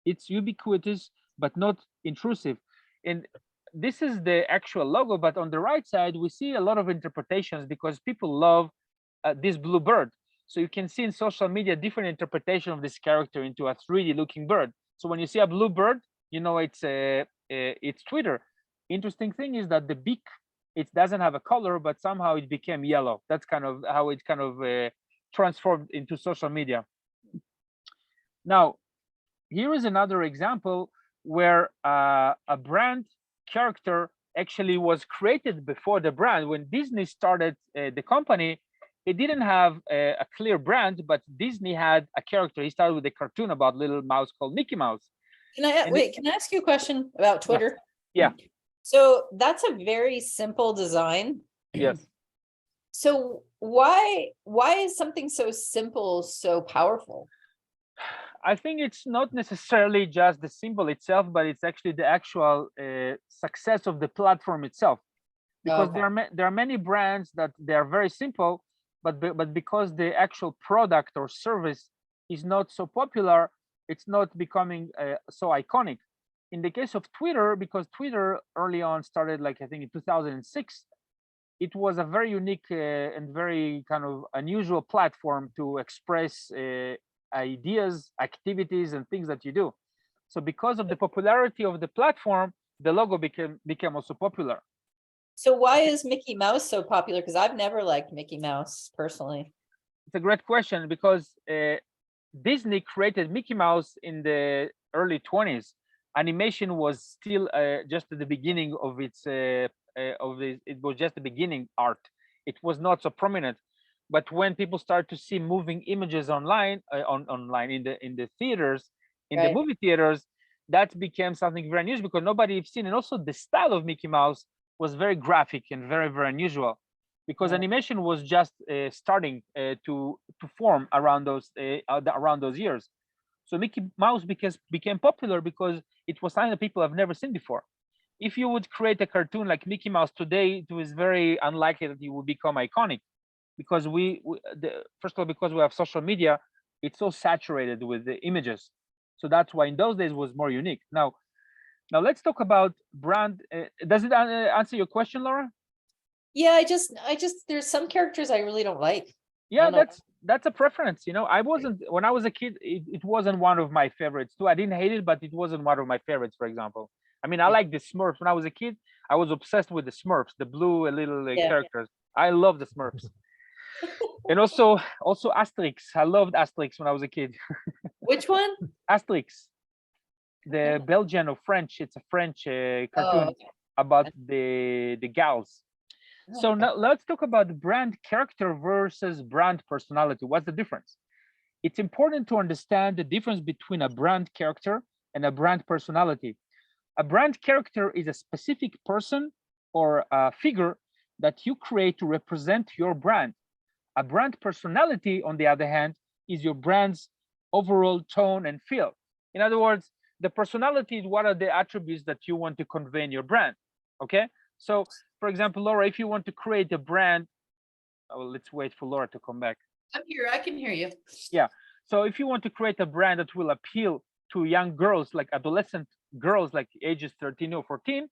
It's ubiquitous, but not intrusive. And this is the actual logo, but on the right side, we see a lot of interpretations because people love this blue bird. So you can see in social media different interpretation of this character into a 3D looking bird. So when you see a blue bird, you know it's Twitter. Interesting thing is that the beak it doesn't have a color, but somehow it became yellow. That's kind of how it kind of transformed into social media. Now, here is another example where a brand character actually was created before the brand. When Disney started the company, it didn't have a clear brand, but Disney had a character. He started with a cartoon about little mouse called Mickey Mouse. Can I wait? Can I ask you a question about Twitter? Yeah. So that's a very simple design. Yes. So why is something so simple so powerful? I think it's not necessarily just the symbol itself, but it's actually the actual success of the platform itself. Because Okay. there are many brands that they are very simple, but because the actual product or service is not so popular, it's not becoming so iconic. In the case of Twitter, because Twitter early on started, like I think in 2006, it was a very unique and very kind of unusual platform to express ideas, activities, and things that you do. So because of the popularity of the platform, the logo became also popular. So why is Mickey Mouse so popular? Because I've never liked Mickey Mouse personally. It's a great question because Disney created Mickey Mouse in the early 20s. Animation was still just at the beginning of its it was just the beginning art. It was not so prominent. But when people start to see moving images online online in the theaters, in the Right. movie theaters, that became something very unusual because nobody had seen. And also the style of Mickey Mouse was very graphic and very, very unusual because Right. animation was just starting to form around those years. So Mickey Mouse became popular because it was something that people have never seen before. If you would create a cartoon like Mickey Mouse today, it was very unlikely that it would become iconic because first of all, because we have social media, it's so saturated with the images. So that's why in those days it was more unique. Now let's talk about brand. Does it answer your question, Laura? Yeah, I just there's some characters I really don't like. Yeah, don't know. that's a preference. I wasn't when I was a kid. It wasn't one of my favorites too. I didn't hate it, but it wasn't one of my favorites. For example, I mean, I like the Smurfs. When I was a kid, I was obsessed with the Smurfs, the blue little Yeah. characters. I love the Smurfs, and also Asterix. I loved Asterix when I was a kid. Which one? Asterix, the Belgian or French. It's a French cartoon okay. about the Gauls. So Okay. now let's talk about brand character versus brand personality. What's the difference? It's important to understand the difference between a brand character and a brand personality. A brand character is a specific person or a figure that you create to represent your brand. A brand personality, on the other hand, is your brand's overall tone and feel. In other words, the personality is what are the attributes that you want to convey in your brand. Okay, so for example, Laura, if you want to create a brand, let's wait for Laura to come back. I'm here. I can hear you. Yeah. So if you want to create a brand that will appeal to young girls, like adolescent girls, like ages 13 or 14,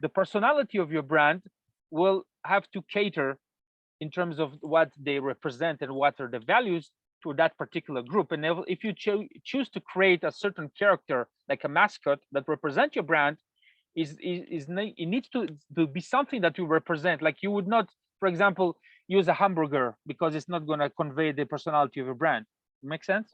the personality of your brand will have to cater in terms of what they represent and what are the values to that particular group. And if you choose to create a certain character, like a mascot that represents your brand, it needs to be something that you represent. Like you would not, for example, use a hamburger because it's not going to convey the personality of your brand. Make sense?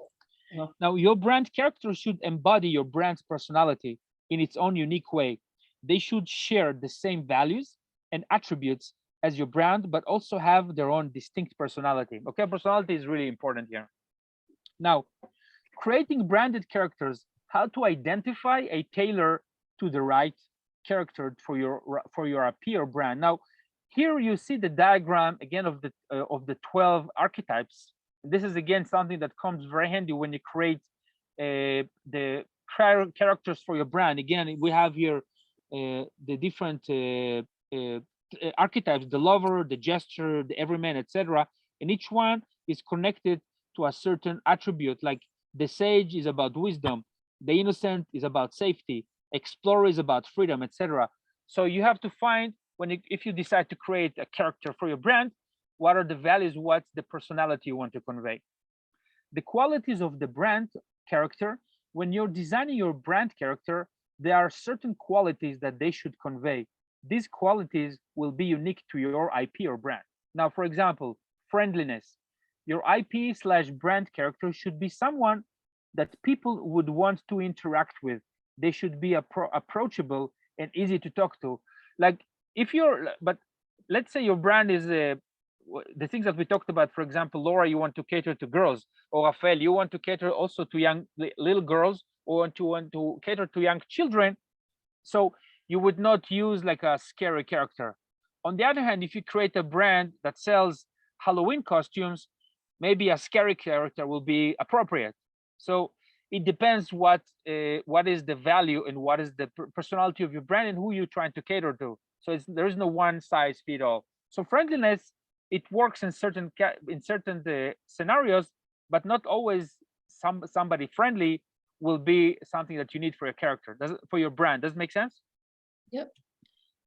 No. Now, your brand character should embody your brand's personality in its own unique way. They should share the same values and attributes as your brand, but also have their own distinct personality. Okay, personality is really important here. Now, creating branded characters, how to identify a tailor to the right character for your appeal brand. Now, here you see the diagram again of the 12 archetypes. This is again something that comes very handy when you create the characters for your brand. Again, we have here the different archetypes: the lover, the gesture, the everyman, etc. And each one is connected to a certain attribute. Like the sage is about wisdom, the innocent is about safety, explorer is about freedom, etc. So you have to find if you decide to create a character for your brand, what are the values, what's the personality you want to convey. The qualities of the brand character, when you're designing your brand character, there are certain qualities that they should convey. these qualities will be unique to your IP or brand. Now, for example, friendliness. Your IP/brand character should be someone that people would want to interact with. They should be approachable and easy to talk to. Like if you're, but let's say your brand is the things that we talked about. For example, Laura, you want to cater to girls, or Rafael, you want to cater also to young little girls, or want to cater to young children. So you would not use like a scary character. On the other hand, if you create a brand that sells Halloween costumes, maybe a scary character will be appropriate. So it depends what is the value and what is the personality of your brand and who you're trying to cater to. So there is no one size fit all. So friendliness, it works in certain scenarios, but not always somebody friendly will be something that you need for your character, for your brand. Does it make sense? Yep.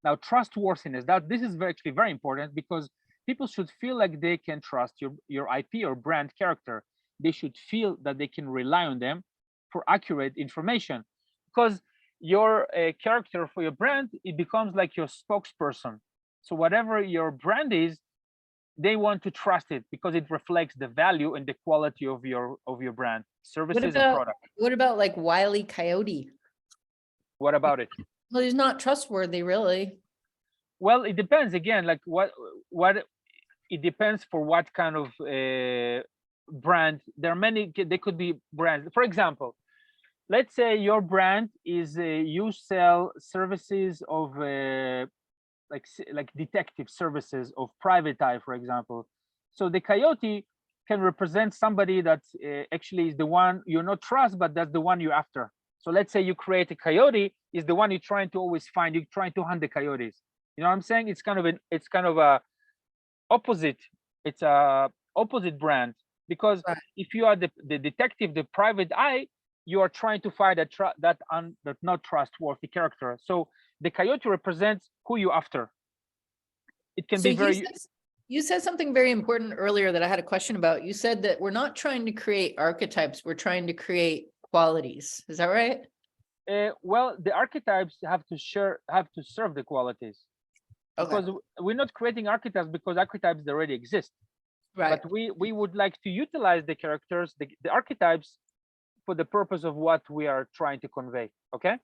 Now, trustworthiness, this is actually very important, because people should feel like they can trust your IP or brand character. They should feel that they can rely on them for accurate information, because your character for your brand, it becomes like your spokesperson. So whatever your brand is, they want to trust it because it reflects the value and the quality of your brand, services, and product. What about like Wile E. Coyote? What about it? Well, he's not trustworthy, really. Well, it depends. Again, like what it depends for what kind of brand. There are many. They could be brands. For example, let's say your brand is you sell services of like detective services of private eye, for example. So the coyote can represent somebody that actually is the one you not trust, but that's the one you're after. So let's say you create a coyote, is the one you're trying to always find. You're trying to hunt the coyotes. You know what I'm saying? It's kind of a opposite. It's a opposite brand, because Right. if you are the detective, the private eye, you are trying to find that not trustworthy character. So the coyote represents who you after. It can So be very. you said something very important earlier that I had a question about. You said that we're not trying to create archetypes, we're trying to create qualities. Is that right? Well, the archetypes have to serve the qualities. Okay. Because we're not creating archetypes because archetypes already exist. Right. But we would like to utilize the characters, the archetypes, for the purpose of what we are trying to convey. Okay.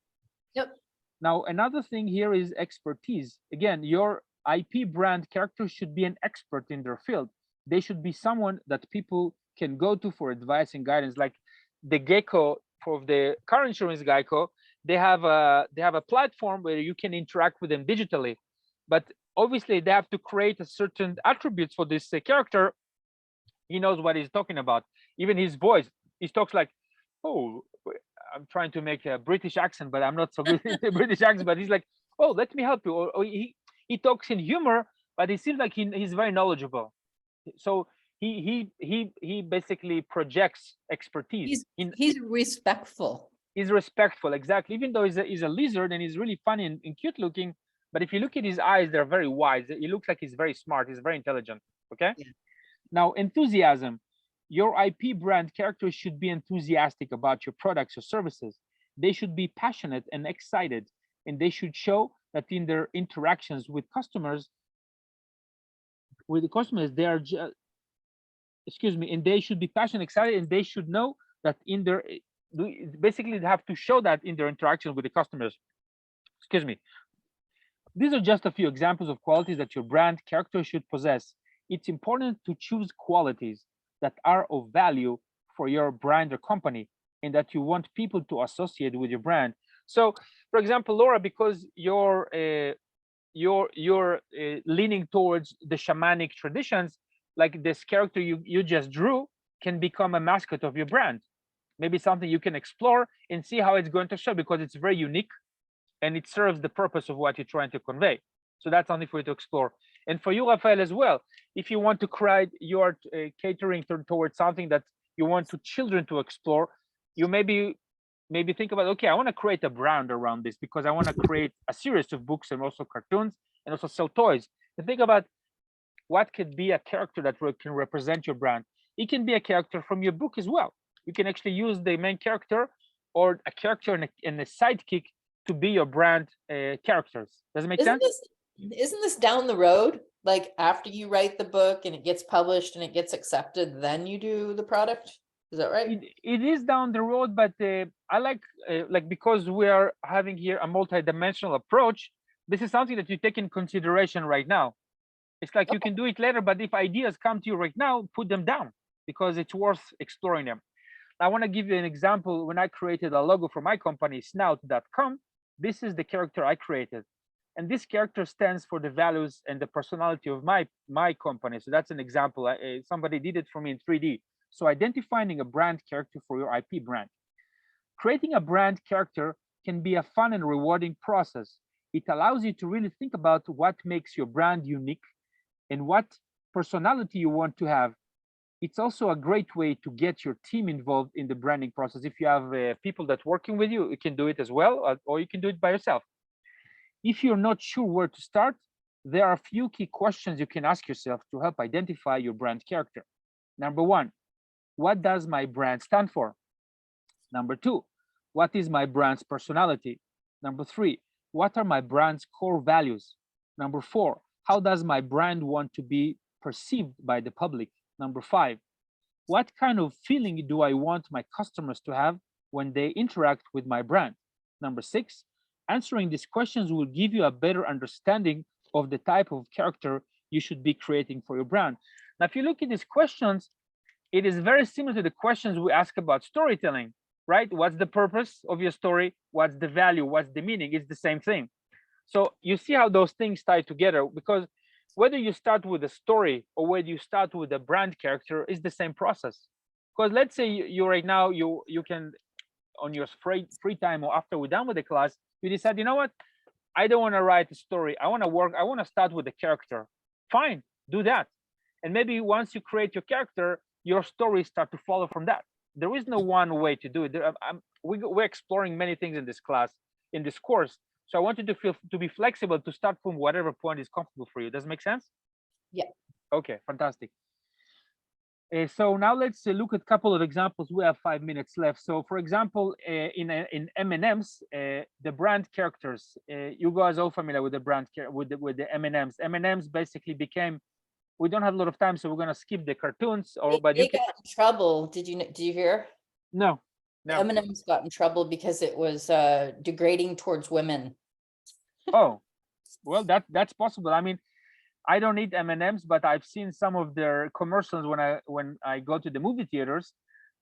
Yep. Now, another thing here is expertise. Again, your IP brand character should be an expert in their field. They should be someone that people can go to for advice and guidance. Like the Gecko, for the car insurance Geico, they have a platform where you can interact with them digitally, but obviously they have to create a certain attributes for this character. He knows what he's talking about. Even his voice, he talks like, oh, I'm trying to make a British accent, but I'm not so good at the British accent. But he's like, oh, let me help you. Or he talks in humor, but he seems like he's very knowledgeable. So he basically projects expertise. He's respectful. He's respectful, exactly. Even though he's a lizard and he's really funny and cute looking, but if you look at his eyes, they're very wise. He looks like he's very smart. He's very intelligent. Okay. Yeah. Now, enthusiasm. Your IP brand characters should be enthusiastic about your products or services. They should be passionate and excited, and they should show that in their interactions with customers, they are and they should be passionate, excited, and they should know that in their basically they have to show that in their interaction with the customers. Excuse me. These are just a few examples of qualities that your brand character should possess. It's important to choose qualities that are of value for your brand or company, and that you want people to associate with your brand. So, for example, Laura, because you're leaning towards the shamanic traditions, like this character you just drew can become a mascot of your brand. Maybe something you can explore and see how it's going to show, because it's very unique and it serves the purpose of what you're trying to convey. So that's only for you to explore. And for you, Rafael, as well, if you want to create, you are catering towards something that you want children to explore, you maybe think about, okay, I want to create a brand around this because I want to create a series of books and also cartoons and also sell toys. And think about what could be a character that can represent your brand. It can be a character from your book as well. You can actually use the main character or a character and a sidekick to be your brand characters. Does it make sense? Isn't this down the road? Like after you write the book and it gets published and it gets accepted, then you do the product? Is that right? It is down the road, but I like because we are having here a multi-dimensional approach, this is something that you take in consideration right now. It's like you can do it later, but if ideas come to you right now, put them down because it's worth exploring them. I want to give you an example. When I created a logo for my company, Snout.com, this is the character I created. And this character stands for the values and the personality of my company. So that's an example. Somebody did it for me in 3D. So identifying a brand character for your IP brand. Creating a brand character can be a fun and rewarding process. It allows you to really think about what makes your brand unique and what personality you want to have. It's also a great way to get your team involved in the branding process. If you have people that working with you, you can do it as well, or you can do it by yourself. If you're not sure where to start, there are a few key questions you can ask yourself to help identify your brand character. Number one, what does my brand stand for? Number two, what is my brand's personality? Number three, what are my brand's core values? Number four, how does my brand want to be perceived by the public? Number five, what kind of feeling do I want my customers to have when they interact with my brand? Number six, answering these questions will give you a better understanding of the type of character you should be creating for your brand. Now, if you look at these questions, it is very similar to the questions we ask about storytelling, right? What's the purpose of your story? What's the value? What's the meaning? It's the same thing. So you see how those things tie together, because whether you start with a story or whether you start with a brand character is the same process. Because let's say you right now, you can, on your free time or after we're done with the class, you decide, you know what? I don't want to write a story. I want to start with a character. Fine, do that. And maybe once you create your character, your stories start to follow from that. There is no one way to do it. We're exploring many things in this class, in this course. So I want you to be flexible, to start from whatever point is comfortable for you. Does it make sense? Yeah. Okay, fantastic. So now let's look at a couple of examples. We have 5 minutes left. So for example, in M&Ms, the brand characters, you guys are all familiar with the brand with the M&Ms. M&Ms basically became, we don't have a lot of time, so we're gonna skip the cartoons. But they got in trouble. Did you hear? No. M&M's got in trouble because it was degrading towards women. Oh, well, that's possible. I mean, I don't eat M&Ms, but I've seen some of their commercials when I go to the movie theaters.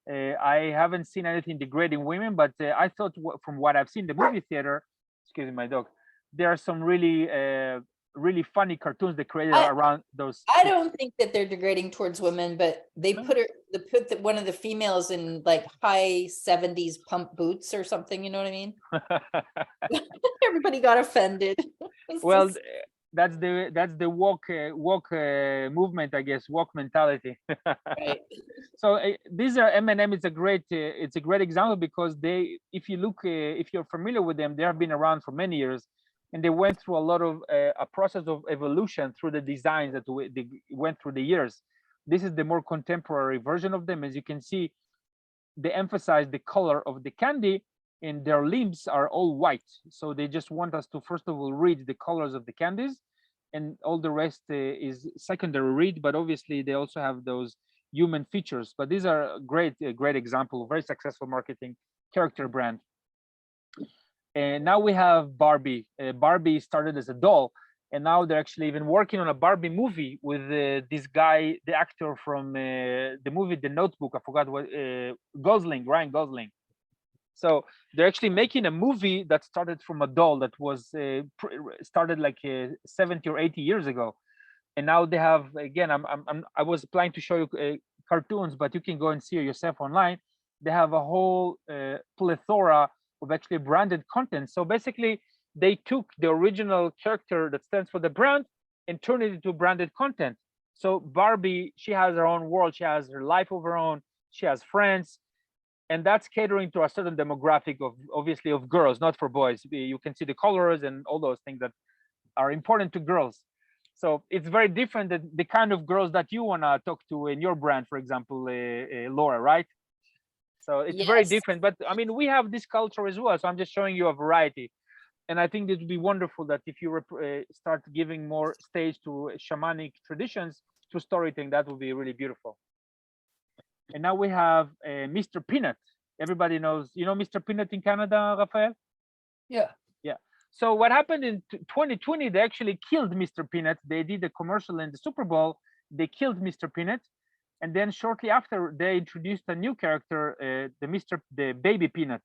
I haven't seen anything degrading women, but I thought from what I've seen in the movie theater, excuse me, my dog, there are some really funny cartoons they created around those. I don't think that they're degrading towards women, but they put one of the females in like high 70s pump boots or something. You know what I mean? Everybody got offended. Well, that's the woke movement, I guess, woke mentality. Right. So these are M&M. It's a great example because if you're familiar with them, they have been around for many years, and they went through a lot of a process of evolution through the designs that they went through the years. This is the more contemporary version of them. As you can see, they emphasize the color of the candy, and their limbs are all white. So they just want us to, first of all, read the colors of the candies, and all the rest is secondary read, but obviously they also have those human features. But these are a great example, very successful marketing character brand. And now we have Barbie. Barbie started as a doll, and now they're actually even working on a Barbie movie with this guy, the actor from the movie The Notebook. I forgot what, Ryan Gosling. So they're actually making a movie that started from a doll that was started like 70 or 80 years ago, and now they have, again, I was planning to show you cartoons, but you can go and see it yourself online. They have a whole plethora of actually branded content. So basically, they took the original character that stands for the brand and turned it into branded content. So Barbie, she has her own world, she has her life of her own, she has friends. And that's catering to a certain demographic of, obviously, of girls, not for boys. You can see the colors and all those things that are important to girls. So it's very different than the kind of girls that you want to talk to in your brand, for example, Laura, right? So it's very different. But I mean, we have this culture as well. So I'm just showing you a variety. And I think it would be wonderful that if you start giving more stage to shamanic traditions through storytelling, that would be really beautiful. And now we have Mr. Peanut. Everybody knows, you know, Mr. Peanut in Canada, Rafael? Yeah. Yeah. So what happened in 2020, they actually killed Mr. Peanut. They did a commercial in the Super Bowl. They killed Mr. Peanut. And then shortly after, they introduced a new character, the Baby Peanut.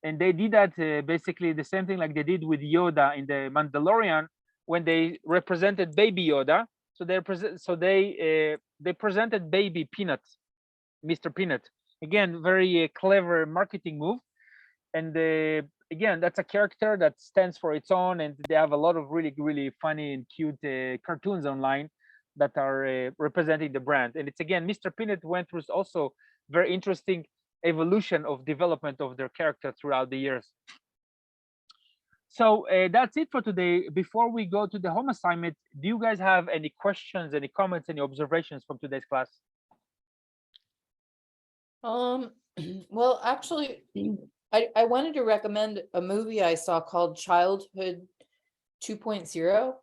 And they did that basically the same thing like they did with Yoda in the Mandalorian when they represented Baby Yoda. So they presented Baby Peanut, Mr. Peanut. Again, very clever marketing move. And again, that's a character that stands for its own, and they have a lot of really, really funny and cute cartoons online that are representing the brand. And it's again, Mr. Peanut went through also very interesting evolution of development of their character throughout the years. So that's it for today. Before we go to the home assignment, do you guys have any questions, any comments, any observations from today's class? Well, actually, I wanted to recommend a movie I saw called Childhood 2.0.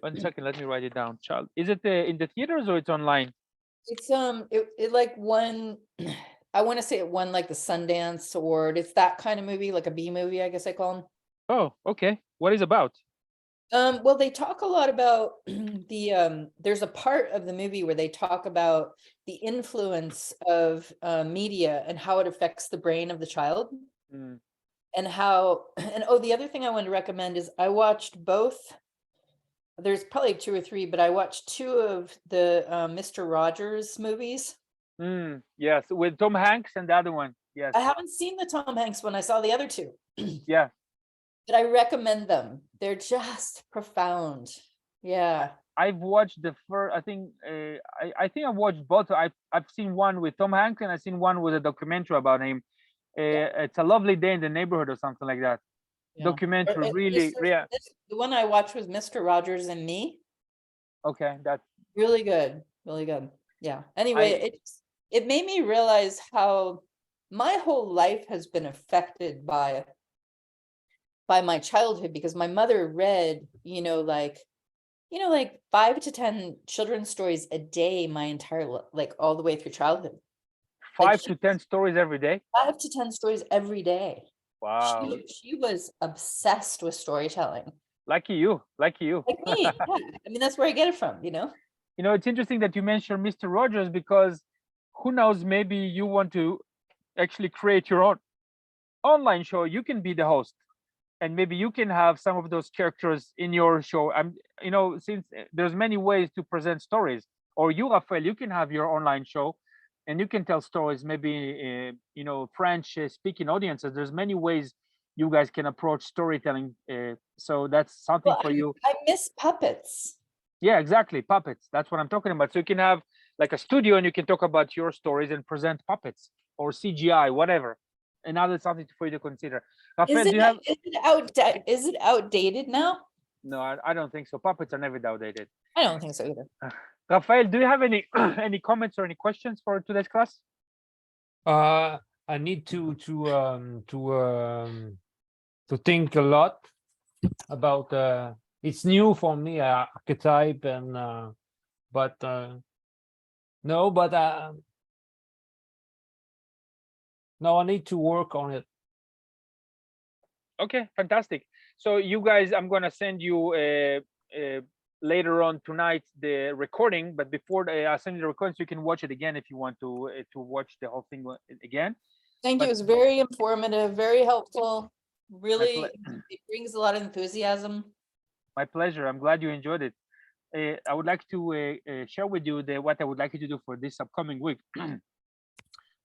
1 second, let me write it down. Child, is it in the theaters or it's online? It's it like won, I want to say it won like the Sundance Award. It's that kind of movie, like a B movie, I guess I call them. Oh, okay. What is it about? Well, they talk a lot about there's a part of the movie where they talk about the influence of media and how it affects the brain of the child. And how, and oh, the other thing I wanted to recommend is I watched both. There's probably 2 or 3, but I watched 2 of the Mr. Rogers movies. Yes, with Tom Hanks and the other one. Yes. I haven't seen the Tom Hanks one. I saw the other 2. Yeah. But I recommend them. They're just profound. Yeah. I've watched the first. I think I've watched both. I've seen one with Tom Hanks and I've seen one with a documentary about him. It's a lovely day in the neighborhood or something like that. Yeah. Documentary, really, yeah. The one I watched was Mr. Rogers and Me. Okay, that's Really good. Really good. Yeah. Anyway, it made me realize how my whole life has been affected by my childhood, because my mother read, like 5 to 10 children's stories a day my entire like all the way through childhood. 5 to 10 stories every day. 5 to 10 stories every day. Wow. She was obsessed with storytelling. Lucky you. Like me. Yeah. I mean, that's where I get it from, You know, it's interesting that you mentioned Mr. Rogers, because who knows, maybe you want to actually create your own online show. You can be the host, and maybe you can have some of those characters in your show. Since there's many ways to present stories, or you, Rafael, you can have your online show and you can tell stories, maybe, French speaking audiences. There's many ways you guys can approach storytelling. So that's something for you. I miss puppets. Yeah, exactly. Puppets. That's what I'm talking about. So you can have like a studio and you can talk about your stories and present puppets or CGI, whatever. And now that's something for you to consider. Rafael, Is it outdated now? No, I don't think so. Puppets are never outdated. I don't think so either. Rafael, do you have any any comments or any questions for today's class? I need to think a lot about it's new for me, archetype, and no, I need to work on it. Okay, fantastic. So you guys, I'm gonna send you later on tonight the recording, but before I send you the recording, so you can watch it again if you want to watch the whole thing again. Thank you. It was very informative, very helpful. Really, it brings a lot of enthusiasm. My pleasure. I'm glad you enjoyed it. I would like to share with you what I would like you to do for this upcoming week.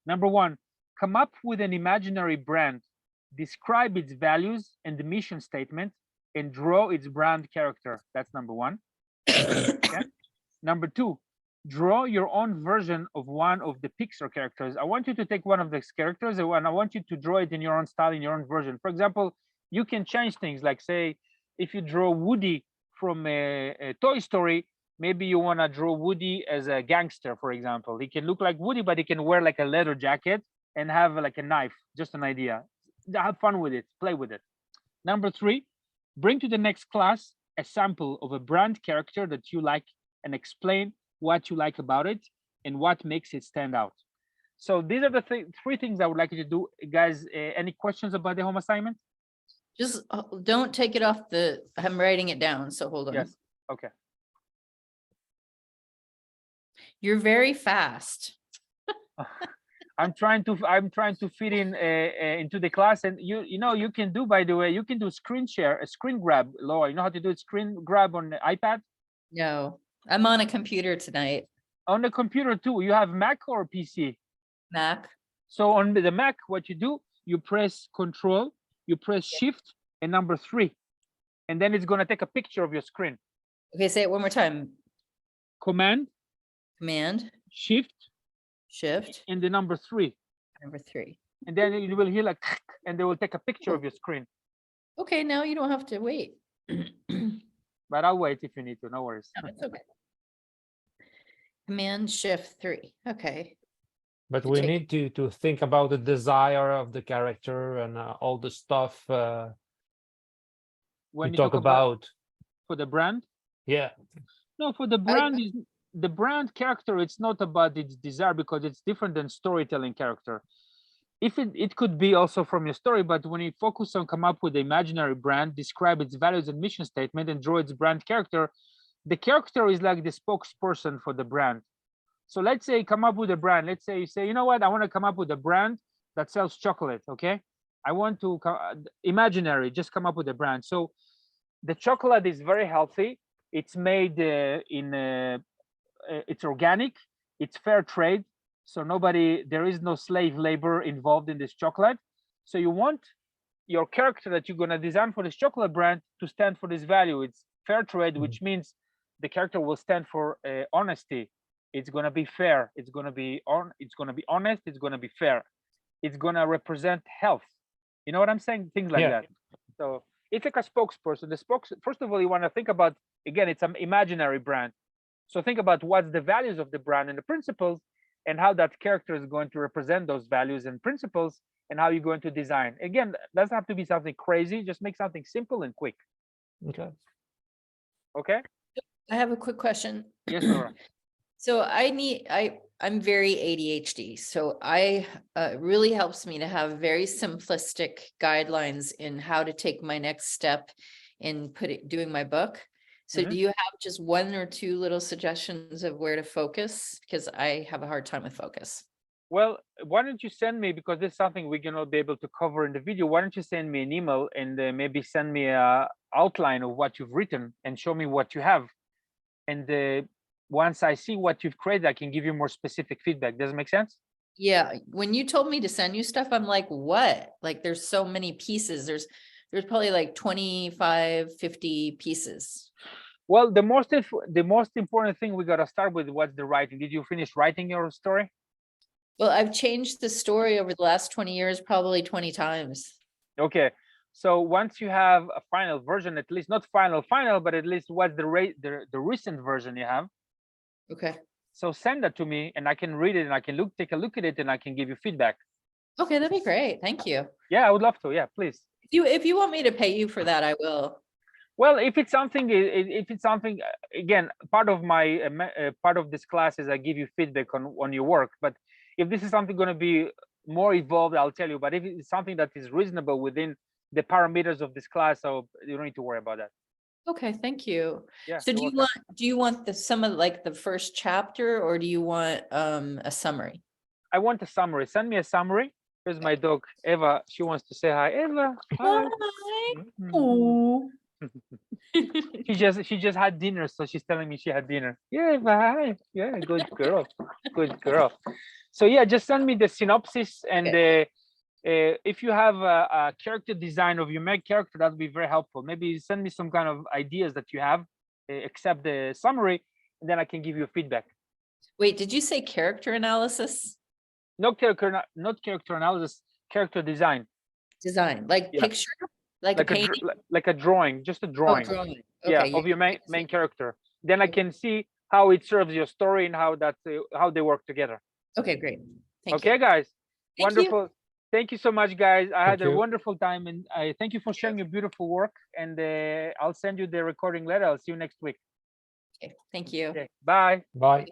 Number 1, come up with an imaginary brand, describe its values and the mission statement, and draw its brand character. That's number 1. Okay. Number 2, draw your own version of one of the Pixar characters. I want you to take one of these characters and I want you to draw it in your own style, in your own version. For example, you can change things, like say, if you draw Woody from a Toy Story, maybe you want to draw Woody as a gangster, for example. He can look like Woody, but he can wear like a leather jacket and have like a knife. Just an idea. Have fun with it, play with it. Number 3, Bring to the next class a sample of a brand character that you like and explain what you like about it and what makes it stand out. So these are the three things I would like you to do. Guys, any questions about the home assignment? Just don't take it off I'm writing it down, so hold on. Yes. Okay. You're very fast. I'm trying to fit in into the class, and you know you can do, by the way, you can do screen share, a screen grab, Laura. You know how to do a screen grab on the iPad? No, I'm on a computer tonight. On the computer too. You have Mac or PC? Mac. So on the Mac, what you do, you press Control, you press Shift and number 3, and then it's gonna take a picture of your screen. Okay, say it one more time. Command, Shift, and the number 3. number 3. And then you will hear like, and they will take a picture of your screen. Okay, now you don't have to wait. But I'll wait if you need to, no worries. No, it's okay. Command Shift 3. Okay. But we need to think about the desire of the character and all the stuff When we you talk about. for the brand, Yeah. no, for the brand is the brand character. It's not about its desire because it's different than storytelling character. If it could be also from your story, but when you focus on come up with the imaginary brand, describe its values and mission statement, and draw its brand character, the character is like the spokesperson for the brand. So let's say come up with a brand. Let's say you say, you know what, I want to come up with a brand that sells chocolate. Okay, I want to imaginary, just come up with a brand. So the chocolate is very healthy. It's made it's organic. It's fair trade. So there is no slave labor involved in this chocolate. So you want your character that you're gonna design for this chocolate brand to stand for this value. It's fair trade, which means the character will stand for honesty. It's gonna be fair. It's gonna be honest. It's gonna be fair. It's gonna represent health. You know what I'm saying? Things like that. So it's like a spokesperson. First of all, you want to think about, again, it's an imaginary brand. So think about what's the values of the brand and the principles, and how that character is going to represent those values and principles, and how you're going to design. Again, doesn't have to be something crazy. Just make something simple and quick. Okay. Okay. I have a quick question. Yes, Laura. So I'm very ADHD. So it really helps me to have very simplistic guidelines in how to take my next step in doing my book. So do you have just one or two little suggestions of where to focus? Because I have a hard time with focus. Well, why don't you send me, because this is something we're gonna be able to cover in the video. Why don't you send me an email and maybe send me a outline of what you've written and show me what you have. And once I see what you've created, I can give you more specific feedback. Does it make sense? Yeah. When you told me to send you stuff, I'm like, what? Like there's so many pieces. There's probably like 25, 50 pieces. Well, the most important thing we got to start with, what's the writing. Did you finish writing your story? Well, I've changed the story over the last 20 years, probably 20 times. Okay. So once you have a final version, at least not final, but at least what's the recent version you have. Okay. So send that to me and I can read it and I can take a look at it and I can give you feedback. Okay, that'd be great. Thank you. Yeah, I would love to. Yeah, please. If you want me to pay you for that, I will. Well, if it's something, again, part of my part of this class is I give you feedback on your work. But if this is something going to be more evolved, I'll tell you. But if it's something that is reasonable within the parameters of this class, so you don't need to worry about that. Okay, thank you. Yeah. So do you want some of like the first chapter, or do you want a summary? I want a summary. Send me a summary. Here's my dog, Eva. She wants to say hi. Eva. Hi. Hi. Mhm. Oh. She just had dinner, so she's telling me she had dinner. Yeah, Eva, hi. Yeah, good girl. Good girl. So yeah, just send me the synopsis and if you have a character design of your main character, that would be very helpful. Maybe send me some kind of ideas that you have, except the summary, and then I can give you feedback. Wait, did you say character analysis? Not character analysis, character design. Design, like picture, like a painting? Like a drawing, just a drawing. Oh, drawing. Okay, Yeah, of your main character. Then I can see how it serves your story and how they work together. Okay, great. Thank Okay, you. guys. Thank Wonderful. you. Thank you so much, guys. I had Thank a you. wonderful time, and I thank you for sharing your beautiful work. And I'll send you the recording later. I'll see you next week. Okay, thank you. Okay, bye. Bye.